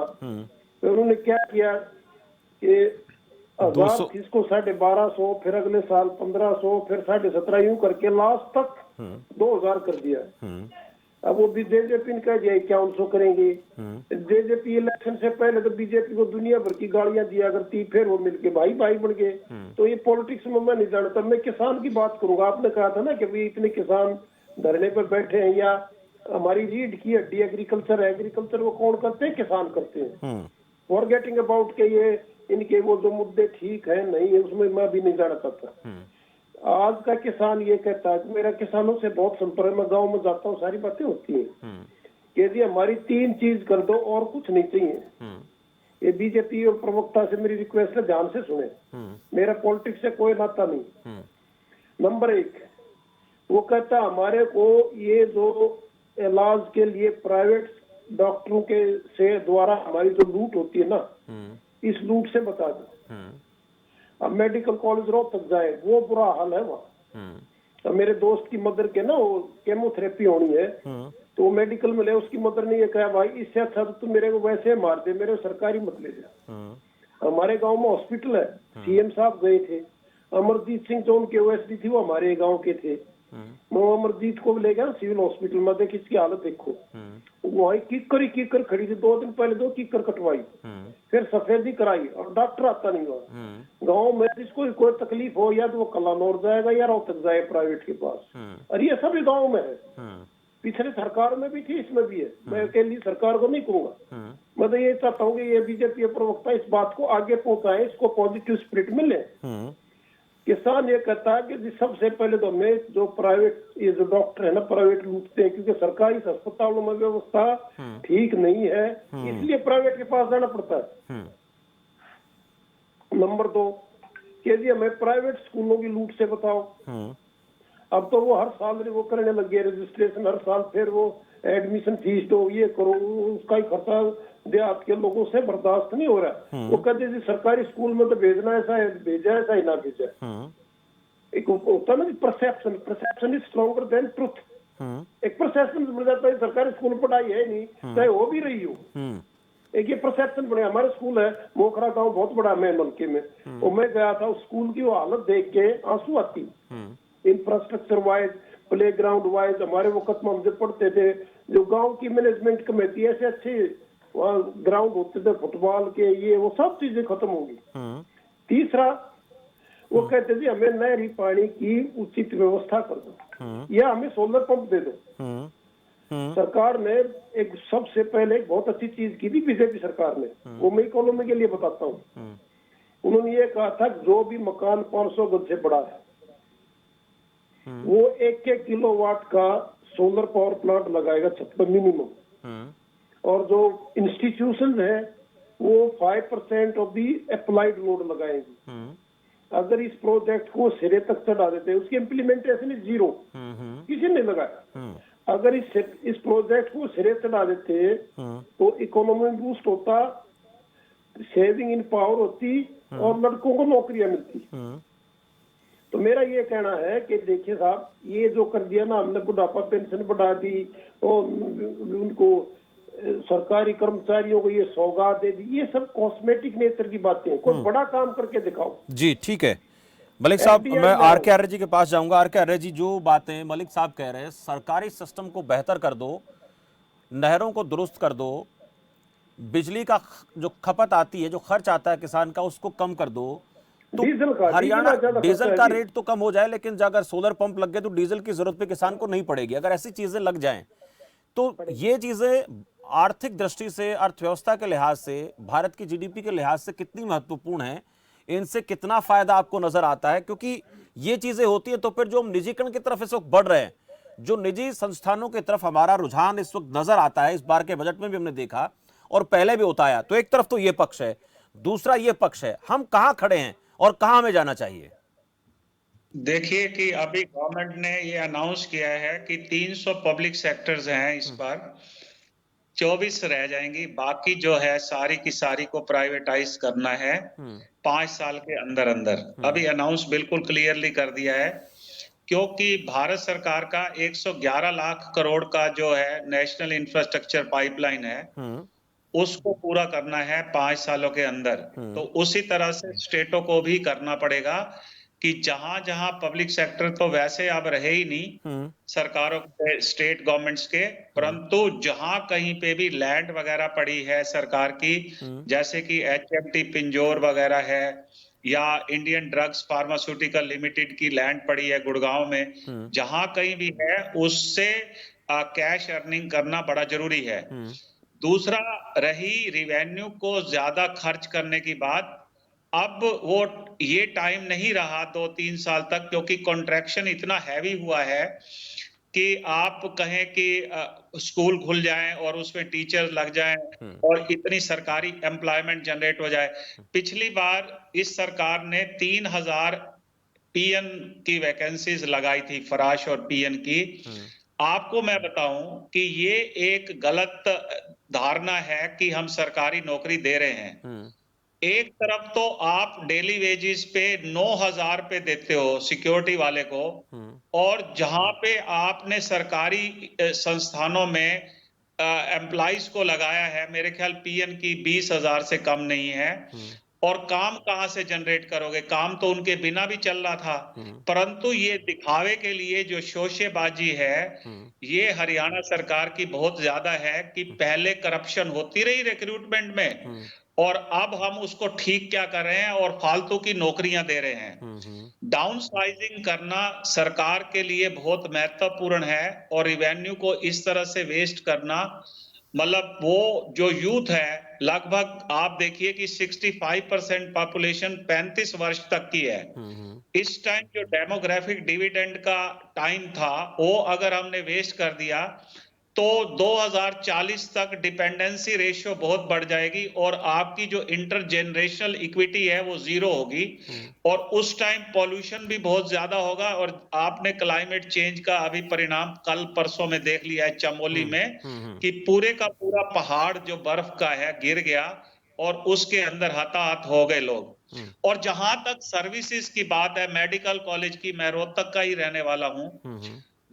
तो उन्होंने क्या किया कि 1000 किसको 1250, फिर अगले साल 1500, फिर 17.5 यूं करके लास्ट तक 2000 कर दिया। अब वो भी जेजेपी ने कह दिया 5100 करेंगे। जेजेपी इलेक्शन से पहले तो बीजेपी को दुनिया भर की गालियां दिया करती, फिर वो मिलके भाई भाई बन गए। तो ये पॉलिटिक्स में मैं नहीं जानता। मैं किसान की बात करूंगा। आपने कहा था ना कि भाई इतने किसान धरने पर बैठे हैं, या हमारी रीढ़ की हड्डी एग्रीकल्चर है। एग्रीकल्चर वो कौन करते हैं? किसान करते हैं। फॉरगेटिंग अबाउट के ये इनके वो जो मुद्दे ठीक है नहीं है, उसमें मैं भी नहीं जाना चाहता। आज का किसान ये कहता है कि मेरा किसानों से बहुत संपर्क, मैं गांव में जाता हूँ, सारी बातें होती हैं कि जी हमारी 3 चीज कर दो और कुछ नहीं चाहिए। ये बीजेपी और प्रवक्ता से मेरी रिक्वेस्ट है, ध्यान से सुने। मेरा पॉलिटिक्स से कोई नाता नहीं। नंबर 1, वो कहता हमारे को ये जो इलाज के लिए प्राइवेट डॉक्टरों के से द्वारा हमारी जो लूट होती है ना, इस लूट से बता दो। अब मेडिकल कॉलेज रोहतक जाए, वो बुरा हाल है वहाँ। अब मेरे दोस्त की मदर के ना वो केमोथेरेपी होनी है, तो वो मेडिकल में ले, उसकी मदर ने ये कहा भाई इससे अच्छा तो तुम मेरे को वैसे मार दे, मेरे सरकारी मत ले जा। हमारे गांव में हॉस्पिटल है, सीएम साहब गए थे। अमरजीत सिंह जो उनके ओएसडी थी वो हमारे गाँव के थे। मैं अमरजीत को ले गया सिविल हॉस्पिटल में, देख इसकी हालत देखो। वही कीकर खड़ी थी, 2 दिन पहले 2 कीकर कटवाई, फिर सफेदी कराई और डॉक्टर आता नहीं हुआ। गांव में जिसको कोई तकलीफ हो या तो वो कलानौर जाएगा या रोहतक जाए प्राइवेट के पास। और ये सभी गाँव में है। पिछले सरकार में भी थी, इसमें भी है। मैं अकेली सरकार को नहीं कहूंगा। मैं तो ये चाहता हूँ कि ये बीजेपी प्रवक्ता इस बात को आगे पहुंचाए, इसको पॉजिटिव स्पिरिट मिले। किसान ये कहता है कि सबसे पहले तो हमें जो प्राइवेट ये जो डॉक्टर है ना प्राइवेट लूटते हैं, क्योंकि सरकारी अस्पतालों में व्यवस्था ठीक नहीं है, इसलिए प्राइवेट के पास जाना पड़ता है। नंबर 2 कि जी हमें प्राइवेट स्कूलों की लूट से बताओ। अब तो वो हर साल वो करने लग गए रजिस्ट्रेशन, हर साल फिर वो एडमिशन फीस दो, ये करो, उसका ही खर्चा देहात के लोगों से बर्दाश्त नहीं हो रहा। वो कहते जी सरकारी स्कूल में तो भेजना ऐसा है, भेजा ऐसा ही ना भेजा। एक होता ना perception is stronger than truth. एक परसेप्शन बन जाता है सरकारी स्कूल में पढ़ाई है नहीं, चाहे हो भी रही हो। एक ये परसेप्शन बने। हमारे स्कूल है मोखरा गाँव, बहुत बड़ा मैं मलके में, और मैं गया था उस स्कूल की वो हालत देख के आंसू आती। Infrastructure wise, play ground wise, हमारे वक्त में हम जब पढ़ते थे जो गांव की मैनेजमेंट कमेटी ऐसे अच्छे ग्राउंड होते थे फुटबॉल के, ये वो सब चीजें खत्म होगी। तीसरा वो कहते थे हमें नहरी पानी की उचित व्यवस्था कर दो या हमें सोलर पंप दे दो। सरकार ने एक सबसे पहले एक बहुत अच्छी चीज की थी बीजेपी सरकार ने, वो मैं इकोनॉमी के लिए बताता हूँ। उन्होंने ये कहा था जो भी मकान 500 गज से बड़ा है वो 1 किलोवाट का सोलर पावर प्लांट लगाएगा छत पर मिनिमम। और जो इंस्टीट्यूशन है वो 5% ऑफ दी अप्लाइड लोड लगाएंगे। अगर इस प्रोजेक्ट को सिरे तक चढ़ा देते, उसकी इम्प्लीमेंटेशन इज 0, किसी ने लगाया। अगर इस प्रोजेक्ट को सिरे चढ़ा देते तो इकोनॉमी बूस्ट होता, सेविंग इन पावर होती और लड़कों को नौकरियां मिलती। तो मेरा ये कहना है कि देखिए साहब, ये जो कर दिया ना हमने, बुढ़ापा पेंशन बढ़ा दी और उनको सरकारी कर्मचारियों को ये सौगात दे दी, ये सब कॉस्मेटिक नेचर की बातें हैं। कोई बड़ा काम करके दिखाओ। जी ठीक है मलिक साहब, मैं आर.के. आर्य जी के पास जाऊंगा। आर.के. आर्य जी, जो बातें मलिक साहब कह रहे हैं, सरकारी सिस्टम को बेहतर कर दो, नहरों को दुरुस्त कर दो, बिजली का जो खपत आती है, जो खर्च आता है किसान का, उसको कम कर दो, तो हरियाणा डीजल का रेट तो कम हो जाए, लेकिन अगर सोलर पंप लग गए तो डीजल की जरूरत पे किसान को नहीं पड़ेगी। अगर ऐसी चीजें लग जाएं तो ये चीजें आर्थिक दृष्टि से, अर्थव्यवस्था के लिहाज से, भारत की जीडीपी के लिहाज से कितनी महत्वपूर्ण है, इनसे कितना फायदा आपको नजर आता है? क्योंकि ये चीजें होती है तो फिर जो हम निजीकरण की तरफ इस वक्त बढ़ रहे हैं, जो निजी संस्थानों की तरफ हमारा रुझान इस वक्त नजर आता है, इस बार के बजट में भी हमने देखा और पहले भी होता आया। तो एक तरफ तो ये पक्ष है, दूसरा ये पक्ष है, हम कहां खड़े हैं और कहां हमें जाना चाहिए? देखिए कि अभी गवर्नमेंट ने ये अनाउंस किया है कि 300 पब्लिक सेक्टर्स हैं इस बार, 24 रह जाएंगी, बाकी जो है सारी की सारी को प्राइवेटाइज करना है 5 साल के अंदर अंदर। अभी अनाउंस बिल्कुल क्लियरली कर दिया है, क्योंकि भारत सरकार का 111 लाख करोड़ का जो है नेशनल इंफ्रास्ट्रक्चर पाइपलाइन है, उसको पूरा करना है 5 सालों के अंदर। तो उसी तरह से स्टेटों को भी करना पड़ेगा। कि जहां जहां पब्लिक सेक्टर तो वैसे अब रहे ही नहीं सरकारों के, स्टेट गवर्नमेंट्स के, परंतु जहां कहीं पे भी लैंड वगैरह पड़ी है सरकार की, जैसे कि HMT पिंजौर वगैरह है या इंडियन ड्रग्स फार्मास्यूटिकल लिमिटेड की लैंड पड़ी है गुड़गांव में, जहां कहीं भी है उससे कैश अर्निंग करना बड़ा जरूरी है। दूसरा, रही रिवेन्यू को ज्यादा खर्च करने की बात, अब वो ये टाइम नहीं रहा 2-3 साल तक, क्योंकि कॉन्ट्रैक्शन इतना हैवी हुआ है कि आप कहें कि स्कूल खुल जाएं और उसमें टीचर लग जाएं और इतनी सरकारी एम्प्लॉयमेंट जनरेट हो जाए। पिछली बार इस सरकार ने 3000 PN की वैकेंसीज लगाई थी, फराश और PN की। आपको मैं बताऊं कि ये एक गलत धारणा है कि हम सरकारी नौकरी दे रहे हैं। एक तरफ तो आप डेली वेजेस पे 9000 पे देते हो सिक्योरिटी वाले को, और जहां पे आपने सरकारी संस्थानों में एम्प्लॉइज को लगाया है, मेरे ख्याल PN की 20,000 से कम नहीं है, और काम कहां से जनरेट करोगे? काम तो उनके बिना भी चल रहा था, परंतु ये दिखावे के लिए जो शोशेबाजी है ये हरियाणा सरकार की बहुत ज्यादा है कि पहले करप्शन होती रही रिक्रूटमेंट में, और अब हम उसको ठीक क्या कर रहे हैं और फालतू की नौकरियां दे रहे हैं। डाउन साइजिंग करना सरकार के लिए बहुत महत्वपूर्ण है, और रिवेन्यू को इस तरह से वेस्ट करना, मतलब वो जो यूथ है, लगभग आप देखिए कि 65% पॉपुलेशन 35 वर्ष तक की है। इस टाइम जो डेमोग्राफिक डिविडेंड का टाइम था वो अगर हमने वेस्ट कर दिया तो 2040 तक डिपेंडेंसी रेशियो बहुत बढ़ जाएगी, और आपकी जो इंटरजेनरेशनल इक्विटी है वो जीरो होगी, और उस टाइम पॉल्यूशन भी बहुत ज्यादा होगा। और आपने क्लाइमेट चेंज का अभी परिणाम कल परसों में देख लिया है चमोली में, कि पूरे का पूरा पहाड़ जो बर्फ का है गिर गया और उसके अंदर हताहत हो गए लोग। और जहां तक सर्विसेज की बात है, मेडिकल कॉलेज की, मैं रोहतक का ही रहने वाला हूं,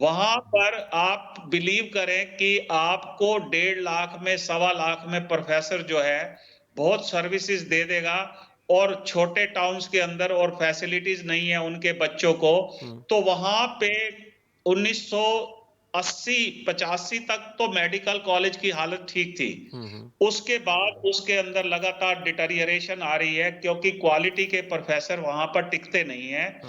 वहां पर आप बिलीव करें कि आपको 1.5 लाख में 1.25 लाख में प्रोफेसर जो है बहुत सर्विसेज दे देगा, और छोटे टाउन्स के अंदर और फैसिलिटीज नहीं है उनके बच्चों को, तो वहां पे 1980-85 तक तो मेडिकल कॉलेज की हालत ठीक थी। उसके बाद उसके अंदर लगातार डिटेरियरेशन आ रही है, क्योंकि क्वालिटी के प्रोफेसर वहां पर टिकते नहीं है,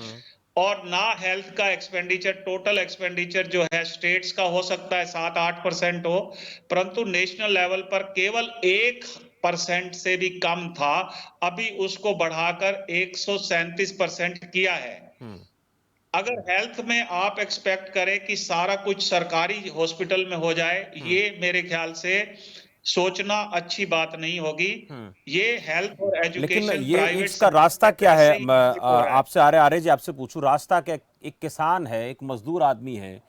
और ना हेल्थ का एक्सपेंडिचर, टोटल एक्सपेंडिचर जो है स्टेट्स का हो सकता है 7-8% हो, परंतु नेशनल लेवल पर केवल 1% से भी कम था। अभी उसको बढ़ाकर 137% किया है। अगर हेल्थ में आप एक्सपेक्ट करें कि सारा कुछ सरकारी हॉस्पिटल में हो जाए, ये मेरे ख्याल से सोचना अच्छी बात नहीं होगी। ये हेल्थ और एजुकेशन, लेकिन ये इसका रास्ता क्या है? आपसे आर्य जी आपसे पूछूं, रास्ता क्या? एक किसान है, एक मजदूर आदमी है,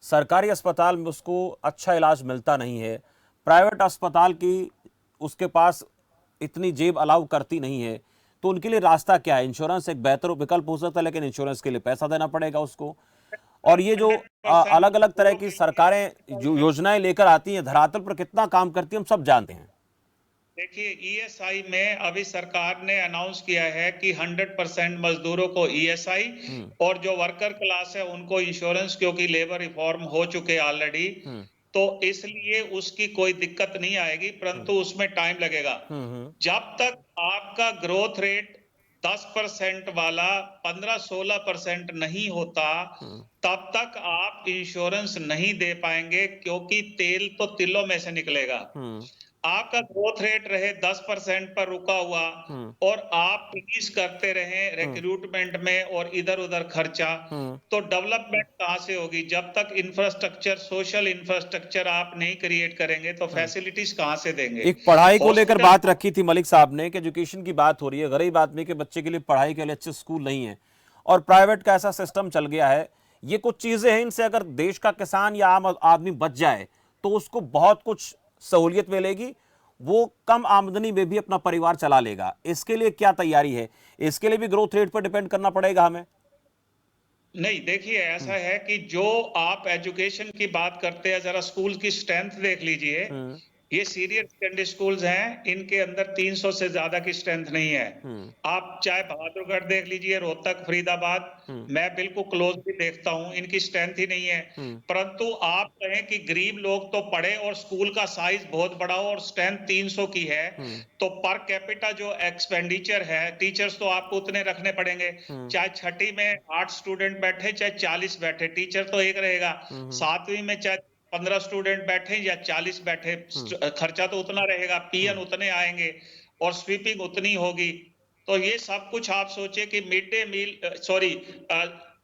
सरकारी अस्पताल में उसको अच्छा इलाज मिलता नहीं है, प्राइवेट अस्पताल की उसके पास इतनी जेब अलाउ करती नहीं है, तो उनके लिए रास्ता क्या है? इंश्योरेंस एक बेहतर विकल्प हो सकता है, लेकिन इंश्योरेंस के लिए पैसा देना पड़ेगा उसको। और ये जो अलग अलग तरह की सरकारें जो योजनाएं लेकर आती हैं, धरातल पर कितना काम करती है हम सब जानते हैं। देखिए, ESI में अभी सरकार ने अनाउंस किया है कि 100% मजदूरों को ESI, और जो वर्कर क्लास है उनको इंश्योरेंस, क्योंकि लेबर रिफॉर्म हो चुके ऑलरेडी, तो इसलिए उसकी कोई दिक्कत नहीं आएगी, परंतु उसमें टाइम लगेगा। जब तक आपका ग्रोथ रेट 10% वाला 15-16% नहीं होता, तब तक आप इंश्योरेंस नहीं दे पाएंगे, क्योंकि तेल तो तिलों में से निकलेगा। आपका ग्रोथ रेट रहे 10% पर रुका हुआ, और आप प्लीज करते रहे रिक्रूटमेंट में और इधर उधर खर्चा, तो डेवलपमेंट कहां से होगी? जब तक इंफ्रास्ट्रक्चर, सोशल इंफ्रास्ट्रक्चर आप नहीं क्रिएट करेंगे तो फैसिलिटीज कहां से देंगे? एक पढ़ाई को लेकर बात रखी थी मलिक साहब ने कि एजुकेशन की बात हो रही है, गरीब आदमी के बच्चे के लिए पढ़ाई के लिए अच्छे स्कूल नहीं है, और प्राइवेट का ऐसा सिस्टम चल गया है। ये कुछ चीजें हैं, इनसे अगर देश का किसान या आम आदमी बच जाए तो उसको बहुत कुछ सहूलियत मिलेगी, वो कम आमदनी में भी अपना परिवार चला लेगा। इसके लिए क्या तैयारी है? इसके लिए भी ग्रोथ रेट पर डिपेंड करना पड़ेगा हमें? नहीं, देखिए, ऐसा है कि जो आप एजुकेशन की बात करते हैं, जरा स्कूल की स्ट्रेंथ देख लीजिए ये सीनियर सेकेंडरी स्कूल्स हैं, इनके अंदर 300 से ज्यादा की स्ट्रेंथ नहीं है। आप चाहे बहादुरगढ़ देख लीजिए, रोहतक, फरीदाबाद, मैं बिल्कुल क्लोजली देखता हूं, इनकी स्ट्रेंथ ही नहीं है। परंतु आप कहें कि गरीब लोग तो पढ़े और स्कूल का साइज बहुत बड़ा हो और स्ट्रेंथ 300 की है, तो पर कैपिटा जो एक्सपेंडिचर है, टीचर्स तो आपको उतने रखने पड़ेंगे। चाहे छठी में 8 स्टूडेंट बैठे चाहे 40 बैठे, टीचर तो एक रहेगा। 7वीं में चाहे 15 स्टूडेंट बैठे या 40 बैठे, खर्चा तो उतना रहेगा, पीएन उतने आएंगे और स्वीपिंग उतनी होगी। तो ये सब कुछ आप सोचे कि मिड डे मील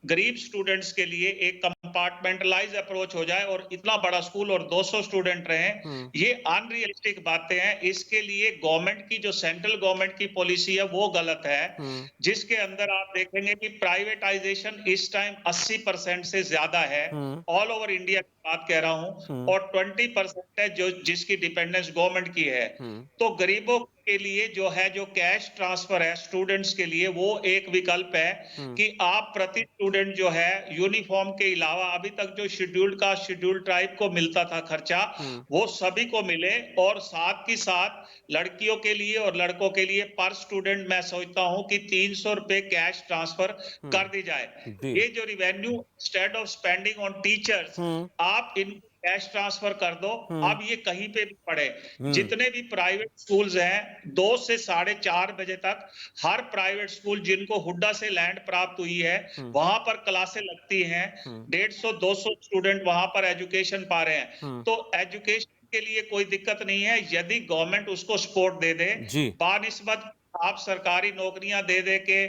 गरीब स्टूडेंट्स के लिए एक कंपार्टमेंटलाइज अप्रोच हो जाए और इतना बड़ा स्कूल और 200 स्टूडेंट रहें, ये अनरियलिस्टिक बातें हैं। इसके लिए गवर्नमेंट की जो सेंट्रल गवर्नमेंट की पॉलिसी है वो गलत है, जिसके अंदर आप देखेंगे कि प्राइवेटाइजेशन इस टाइम 80% से ज्यादा है, ऑल ओवर इंडिया की बात कह रहा हूं, और 20% है जो जिसकी डिपेंडेंस गवर्नमेंट की है। तो गरीबों के लिए जो है, जो कैश ट्रांसफर है स्टूडेंट्स के लिए, वो एक विकल्प है कि आप प्रति स्टूडेंट जो है यूनिफॉर्म के अलावा अभी तक जो शेड्यूल्ड कास्ट शेड्यूल्ड ट्राइब को मिलता था खर्चा, वो सभी को मिले। और साथ ही साथ लड़कियों के लिए और लड़कों के लिए पर स्टूडेंट मैं सोचता हूं कि 300 रुपए कैश ट्रांसफर कर दी जाए। ये जो revenue instead of spending on teachers, आप इन कैश ट्रांसफर कर दो। अब ये कहीं पे भी पढ़े, जितने भी प्राइवेट स्कूल्स हैं 2 से 4:30 बजे तक, हर प्राइवेट स्कूल जिनको हुड्डा से लैंड प्राप्त हुई है वहां पर क्लासें लगती हैं, 150-200 स्टूडेंट वहां पर एजुकेशन पा रहे हैं। तो एजुकेशन के लिए कोई दिक्कत नहीं है यदि गवर्नमेंट उसको सपोर्ट दे दे, बानिस्बत आप सरकारी नौकरियां दे के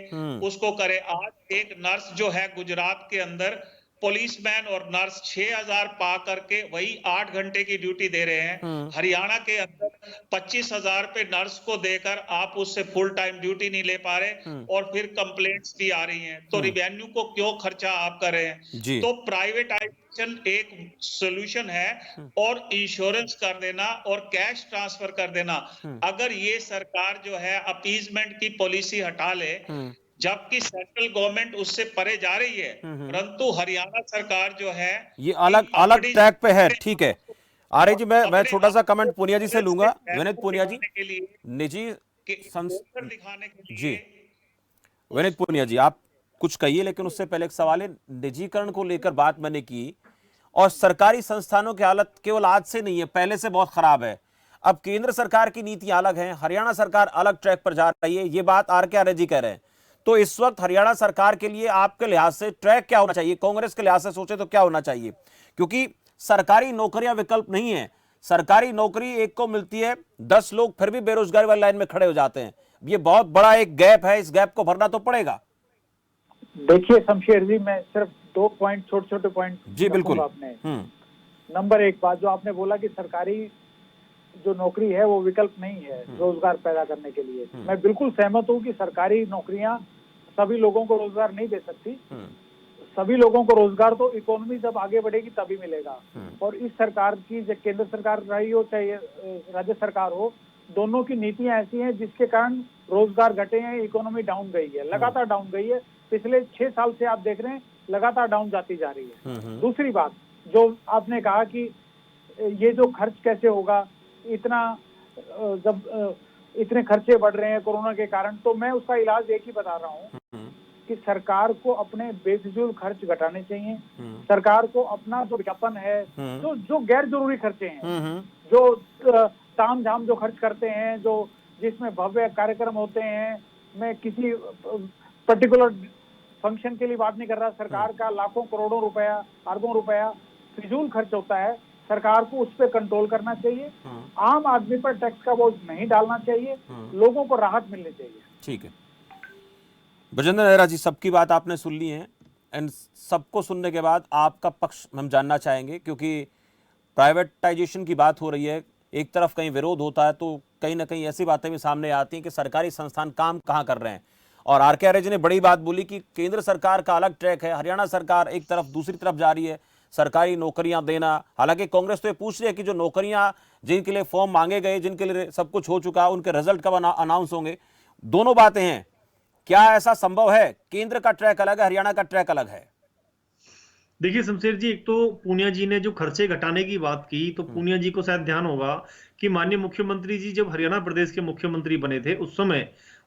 उसको करे। आज एक नर्स जो है गुजरात के अंदर, पुलिसमैन और नर्स 6,000 पा करके वही 8 घंटे की ड्यूटी दे रहे हैं। हरियाणा के अंदर 25,000 पे नर्स को देकर आप उससे फुल टाइम ड्यूटी नहीं ले पा रहे और फिर कंप्लेंट्स भी आ रही हैं। तो रिवेन्यू को क्यों खर्चा आप कर रहे हैं? तो प्राइवेटाइजेशन एक सोल्यूशन है, और इंश्योरेंस कर देना और कैश ट्रांसफर कर देना। अगर ये सरकार जो है अपीजमेंट की पॉलिसी हटा ले, जबकि सेंट्रल गवर्नमेंट उससे परे जा रही है, परंतु हरियाणा सरकार जो है ये अलग ट्रैक पे है। ठीक है आर्य जी, मैं छोटा सा कमेंट पूनिया जी से लूंगा। विनीत पूनिया जी, निजी दिखाने के जी, विनीत पूनिया जी आप कुछ कहिए, लेकिन उससे पहले एक सवाल है। निजीकरण को लेकर बात मैंने की, और सरकारी संस्थानों की हालत केवल आज से नहीं है, पहले से बहुत खराब है। अब केंद्र सरकार की नीतियां अलग हैं, हरियाणा सरकार अलग ट्रैक पर जा रही है, ये बात आर्य जी कह रहे हैं। तो इस वक्त हरियाणा सरकार के लिए आपके लिहाज से ट्रैक क्या होना चाहिए? कांग्रेस के लिहाज से सोचे तो क्या होना चाहिए? क्योंकि सरकारी नौकरियां विकल्प नहीं है। सरकारी नौकरी एक को मिलती है, 10 लोग फिर भी बेरोजगारी वाली लाइन में खड़े हो जाते हैं। ये बहुत बड़ा एक गैप है, इस गैप को भरना तो पड़ेगा। देखिए शमशेर जी, मैं सिर्फ 2 पॉइंट, छोटे पॉइंट जी बिल्कुल। आपने नंबर 1 बात जो आपने बोला कि सरकारी जो नौकरी है वो विकल्प नहीं है रोजगार पैदा करने के लिए, मैं बिल्कुल सहमत हूँ कि सरकारी नौकरियां सभी लोगों को रोजगार नहीं दे सकती। सभी लोगों को रोजगार तो इकोनॉमी जब आगे बढ़ेगी तभी मिलेगा। और इस सरकार की, केंद्र सरकार रही हो चाहे राज्य सरकार हो, दोनों की नीतियां ऐसी हैं जिसके कारण रोजगार घटे हैं, इकोनॉमी डाउन गई है, लगातार डाउन गई है। पिछले 6 साल से आप देख रहे हैं लगातार डाउन जाती जा रही है। दूसरी बात जो आपने कहा कि ये जो खर्च कैसे होगा, इतना जब इतने खर्चे बढ़ रहे हैं कोरोना के कारण, तो मैं उसका इलाज एक ही बता रहा हूँ कि सरकार को अपने बेफिजूल खर्च घटाने चाहिए। सरकार को अपना जो विज्ञापन है, जो गैर जरूरी खर्चे हैं, जो ताम झाम जो खर्च करते हैं, जो जिसमें भव्य कार्यक्रम होते हैं, मैं किसी पर्टिकुलर फंक्शन के लिए बात नहीं कर रहा, सरकार का लाखों करोड़ों रुपया, अरबों रुपया फिजूल खर्च होता है, सरकार को उस पर कंट्रोल करना चाहिए। आम आदमी पर टैक्स का बोझ नहीं डालना चाहिए, लोगों को राहत मिलनी चाहिए। ठीक है बजेंद्र नेहरा जी, सबकी बात आपने सुन ली है, एंड सबको सुनने के बाद आपका पक्ष हम जानना चाहेंगे, क्योंकि प्राइवेटाइजेशन की बात हो रही है, एक तरफ कहीं विरोध होता है तो कहीं ना कहीं ऐसी बातें भी सामने आती हैं कि सरकारी संस्थान काम कहाँ कर रहे हैं। और आर्य जी ने बड़ी बात बोली कि केंद्र सरकार का अलग ट्रैक है, हरियाणा सरकार एक तरफ दूसरी तरफ जा रही है, सरकारी नौकरियां देना। हालांकि कांग्रेस तो ये पूछ रही है कि जो नौकरियां जिनके लिए फॉर्म मांगे गए, जिनके लिए सब कुछ हो चुका, उनके रिजल्ट कब अनाउंस होंगे। दोनों बातें हैं, क्या ऐसा संभव है? केंद्र का ट्रैक अलग है, हरियाणा का ट्रैक अलग है। देखिए शमशेर जी, एक तो पूनिया जी ने जो खर्चे घटाने की बात की, तो पूनिया जी को शायद ध्यान होगा कि माननीय मुख्यमंत्री जी जब हरियाणा प्रदेश के मुख्यमंत्री बने थे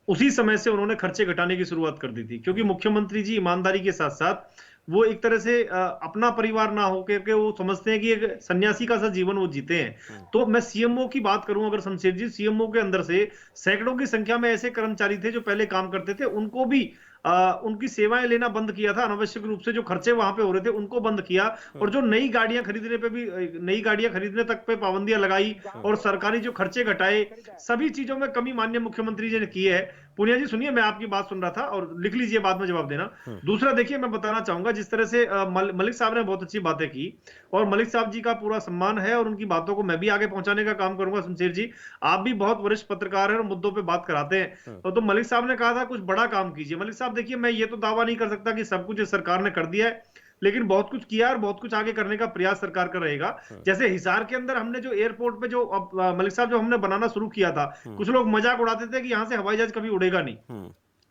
उसी समय से उन्होंने खर्चे घटाने की शुरुआत कर दी थी, क्योंकि मुख्यमंत्री जी ईमानदारी के साथ साथ वो एक तरह से अपना परिवार ना हो करके वो समझते हैं कि एक सन्यासी का सा जीवन वो जीते हैं। तो मैं सीएमओ की बात करूं अगर शमशेर जी, सीएमओ के अंदर से सैकड़ों की संख्या में ऐसे कर्मचारी थे जो पहले काम करते थे, उनको भी उनकी सेवाएं लेना बंद किया था, अनावश्यक रूप से जो खर्चे वहां पे हो रहे थे उनको बंद किया, और जो नई गाड़ियां खरीदने तक पे पाबंदियां लगाई और सरकारी जो खर्चे घटाए, सभी चीजों में कमी माननीय मुख्यमंत्री जी ने की है। पुनिया जी सुनिए, मैं आपकी बात सुन रहा था और लिख लीजिए, बाद में जवाब देना। दूसरा देखिए, मैं बताना चाहूंगा जिस तरह से मलिक साहब ने बहुत अच्छी बातें की और मलिक साहब जी का पूरा सम्मान है और उनकी बातों को मैं भी आगे पहुंचाने का काम करूंगा। शमशेर जी, आप भी बहुत वरिष्ठ पत्रकार हैं और मुद्दों पे बात कराते हैं, तो मलिक साहब ने कहा था कुछ बड़ा काम कीजिए। मलिक साहब देखिए, मैं ये तो दावा नहीं कर सकता कि सब कुछ इस सरकार ने कर दिया है, लेकिन बहुत कुछ किया और बहुत कुछ आगे करने का प्रयास सरकार का रहेगा। जैसे हिसार के अंदर हमने जो एयरपोर्ट पे जो मलिक साहब जो हमने बनाना शुरू किया था, कुछ लोग मजाक उड़ाते थे कि यहां से हवाई जहाज कभी उड़ेगा नहीं,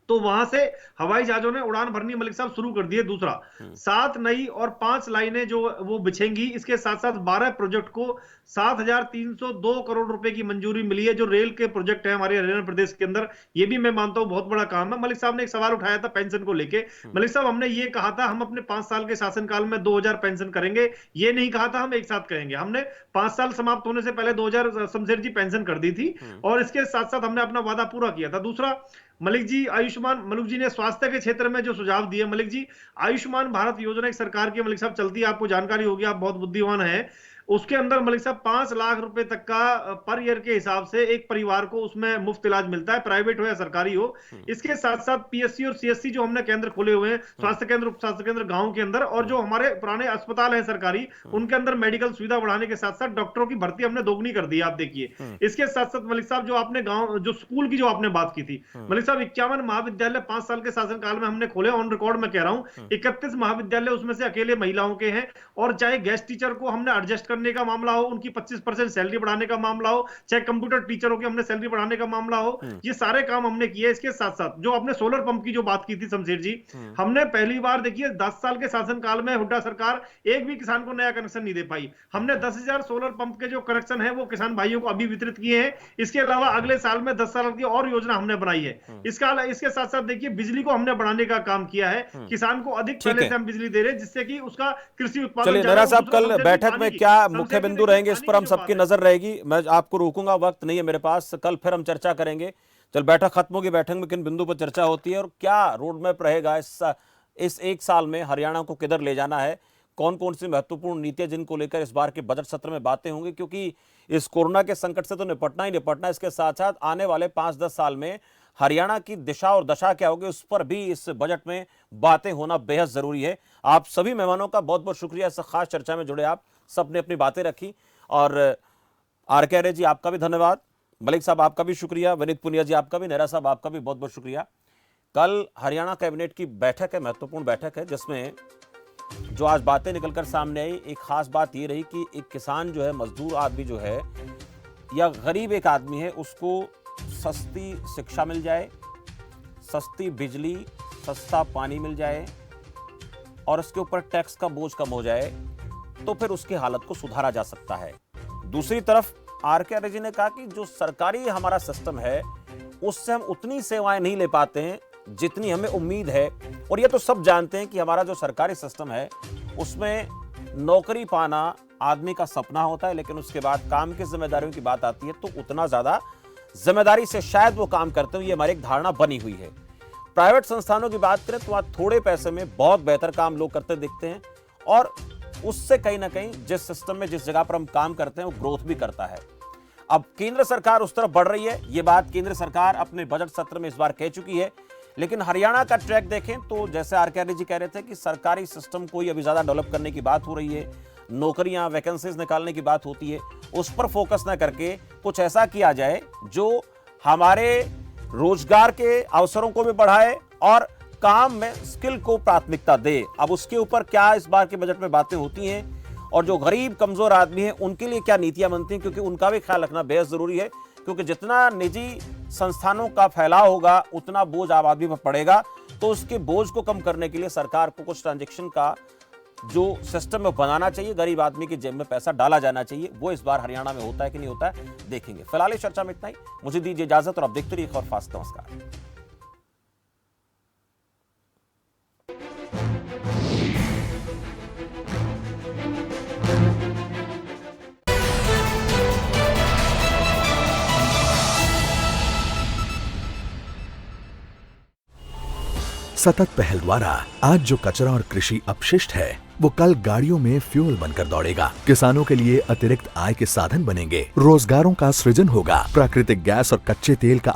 तो वहां से हवाई जहाजों ने उड़ान भरनी मलिक साहब शुरू कर दिए। दूसरा, 7 नई और 5 लाइनें जो वो बिछेंगी, इसके साथ साथ 12 प्रोजेक्ट को 7,302 करोड़ रुपए की मंजूरी मिली है, जो रेल के प्रोजेक्ट है हमारे हरियाणा प्रदेश के अंदर। ये भी मैं मानता हूं बहुत बड़ा काम है। मलिक साहब ने एक सवाल उठाया था पेंशन को लेके। मलिक साहब, हमने ये कहा था हम अपने 5 साल के शासनकाल में 2,000 पेंशन करेंगे, ये नहीं कहा था हम एक साथ करेंगे। हमने 5 साल समाप्त होने से पहले 2,000 शमशेर जी पेंशन कर दी थी और इसके साथ साथ हमने अपना वादा पूरा किया था। दूसरा, मलिक जी ने स्वास्थ्य के क्षेत्र में जो सुझाव दिए, मलिक जी आयुष्मान भारत योजना एक सरकार की मलिक साहब चलती है, आपको जानकारी होगी, आप बहुत बुद्धिमान हैं। उसके अंदर मलिक साहब 5 लाख रुपए तक का पर ईयर के हिसाब से एक परिवार को उसमें मुफ्त इलाज मिलता है, प्राइवेट हो या सरकारी हो। इसके साथ साथ पीएससी और सीएससी जो हमने केंद्र खोले हुए हैं, स्वास्थ्य केंद्र उप स्वास्थ्य केंद्र गांव के अंदर, और जो हमारे पुराने अस्पताल हैं सरकारी, उनके अंदर मेडिकल सुविधा बढ़ाने के साथ साथ डॉक्टरों की भर्ती हमने दोगुनी कर दी है, आप देखिए। इसके साथ साथ मलिक साहब जो आपने गांव जो स्कूल की जो आपने बात की थी, मलिक साहब 51 महाविद्यालय 5 साल के शासनकाल में हमने खोले, ऑन रिकॉर्ड में कह रहा हूं। 31 महाविद्यालय उसमें से अकेले महिलाओं के हैं, और चाहे गेस्ट टीचर को हमने एडजस्ट करने का मामला हो, उनकी 25% सैलरी बढ़ाने का मामला हो, चाहे कंप्यूटर टीचरों की हमने सैलरी बढ़ाने का मामला हो, ये सारे काम हमने किए। इसके साथ साथ जो आपने सोलर पंप की जो बात की थी शमशेर जी, हमने पहली बार देखिए 10 साल के शासनकाल में हुड्डा सरकार एक भी किसान को नया कनेक्शन नहीं दे पाई। हमने 10,000 सोलर पंप के जो कनेक्शन है वो किसान भाइयों को अभी वितरित किए हैं। इसके अलावा अगले साल में 10 साल की और योजना हमने बनाई है। इसके साथ साथ देखिए बिजली को हमने बढ़ाने का काम किया है, किसान को अधिक पहले से हम बिजली दे रहे हैं, जिससे कि उसका कृषि उत्पादन। चलिए नैरा साहब, कल बैठक में क्या मुख्य बिंदु रहेंगे, इस पर हम सबकी नजर रहेगी। मैं आपको रोकूंगा, वक्त नहीं है मेरे पास, कल फिर हम चर्चा करेंगे। चल बैठक खत्म होगी, बैठक में किन बिंदु पर चर्चा होती है और क्या रोड मैप रहेगा इस 1 साल में हरियाणा को किधर ले जाना है, कौन कौन सी महत्वपूर्ण नीतियां जिनको लेकर इस बार के बजट सत्र में बातें होंगी, क्योंकि इस कोरोना के संकट से तो निपटना ही निपटना, इसके साथ साथ आने वाले 5-10 साल में हरियाणा की दिशा और दशा क्या होगी, उस पर भी इस बजट में बातें होना बेहद जरूरी है। आप सभी मेहमानों का बहुत बहुत शुक्रिया, इस खास चर्चा में जुड़े, आप सबने अपनी बातें रखी। और आर.के. आर्य जी, आपका भी धन्यवाद। मलिक साहब, आपका भी शुक्रिया। विनीत पुनिया जी, आपका भी। नैरा साहब, आपका भी बहुत बहुत शुक्रिया। कल हरियाणा कैबिनेट की बैठक है, महत्वपूर्ण बैठक है, जिसमें जो आज बातें निकलकर सामने आई, एक खास बात ये रही कि एक किसान जो है, मजदूर आदमी जो है या गरीब एक आदमी है, उसको सस्ती शिक्षा मिल जाए, सस्ती बिजली, सस्ता पानी मिल जाए और उसके ऊपर टैक्स का बोझ कम हो जाए, तो फिर उसकी हालत को सुधारा जा सकता है। दूसरी तरफ आर.के. आर्य जी ने कहा कि जो सरकारी हमारा सिस्टम है, उससे हम उतनी सेवाएं नहीं ले पाते हैं जितनी हमें उम्मीद है। और ये तो सब जानते हैं कि हमारा जो सरकारी सिस्टम है, उसमें नौकरी पाना आदमी का सपना होता है, लेकिन उसके बाद काम की जिम्मेदारियों की बात आती है तो उतना ज्यादा जिम्मेदारी से शायद वो काम करते हो, ये हमारी एक धारणा बनी हुई है। प्राइवेट संस्थानों की बात करें तो वहां थोड़े पैसे में बहुत बेहतर काम लोग करते दिखते हैं, और उससे कहीं ना कहीं जिस सिस्टम में जिस जगह पर हम काम करते हैं वो ग्रोथ भी करता है। अब केंद्र सरकार उस तरफ बढ़ रही है, ये बात केंद्र सरकार अपने बजट सत्र में इस बार कह चुकी है, लेकिन हरियाणा का ट्रैक देखें तो जैसे आर.के. आर्य जी कह रहे थे कि सरकारी सिस्टम को अभी ज्यादा डेवलप करने की बात हो रही है, नौकरियां वैकेंसीज निकालने की बात होती है, उस पर फोकस ना करके कुछ ऐसा किया जाए जो हमारे रोजगार के अवसरों को भी बढ़ाए और काम में स्किल को प्राथमिकता दे। अब उसके ऊपर क्या इस बार के बजट में बातें होती हैं, और जो गरीब कमजोर आदमी हैं उनके लिए क्या नीतियां बनती हैं, क्योंकि उनका भी ख्याल रखना बेहद जरूरी है, क्योंकि जितना निजी संस्थानों का फैलाव होगा उतना बोझ आम आदमी पर पड़ेगा। तो उसके बोझ को कम करने के लिए सरकार को कुछ ट्रांजैक्शन का जो सिस्टम में बनाना चाहिए, गरीब आदमी की जेब में पैसा डाला जाना चाहिए, वो इस बार हरियाणा में होता है कि नहीं होता है, देखेंगे। फिलहाल इस चर्चा में इतना ही। मुझे दीजिए इजाजत और आप देखते रहिए खबर फास्ट। नमस्कार। सतत पहल द्वारा आज जो कचरा और कृषि अपशिष्ट है वो कल गाड़ियों में फ्यूल बनकर दौड़ेगा। किसानों के लिए अतिरिक्त आय के साधन बनेंगे, रोजगारों का सृजन होगा, प्राकृतिक गैस और कच्चे तेल का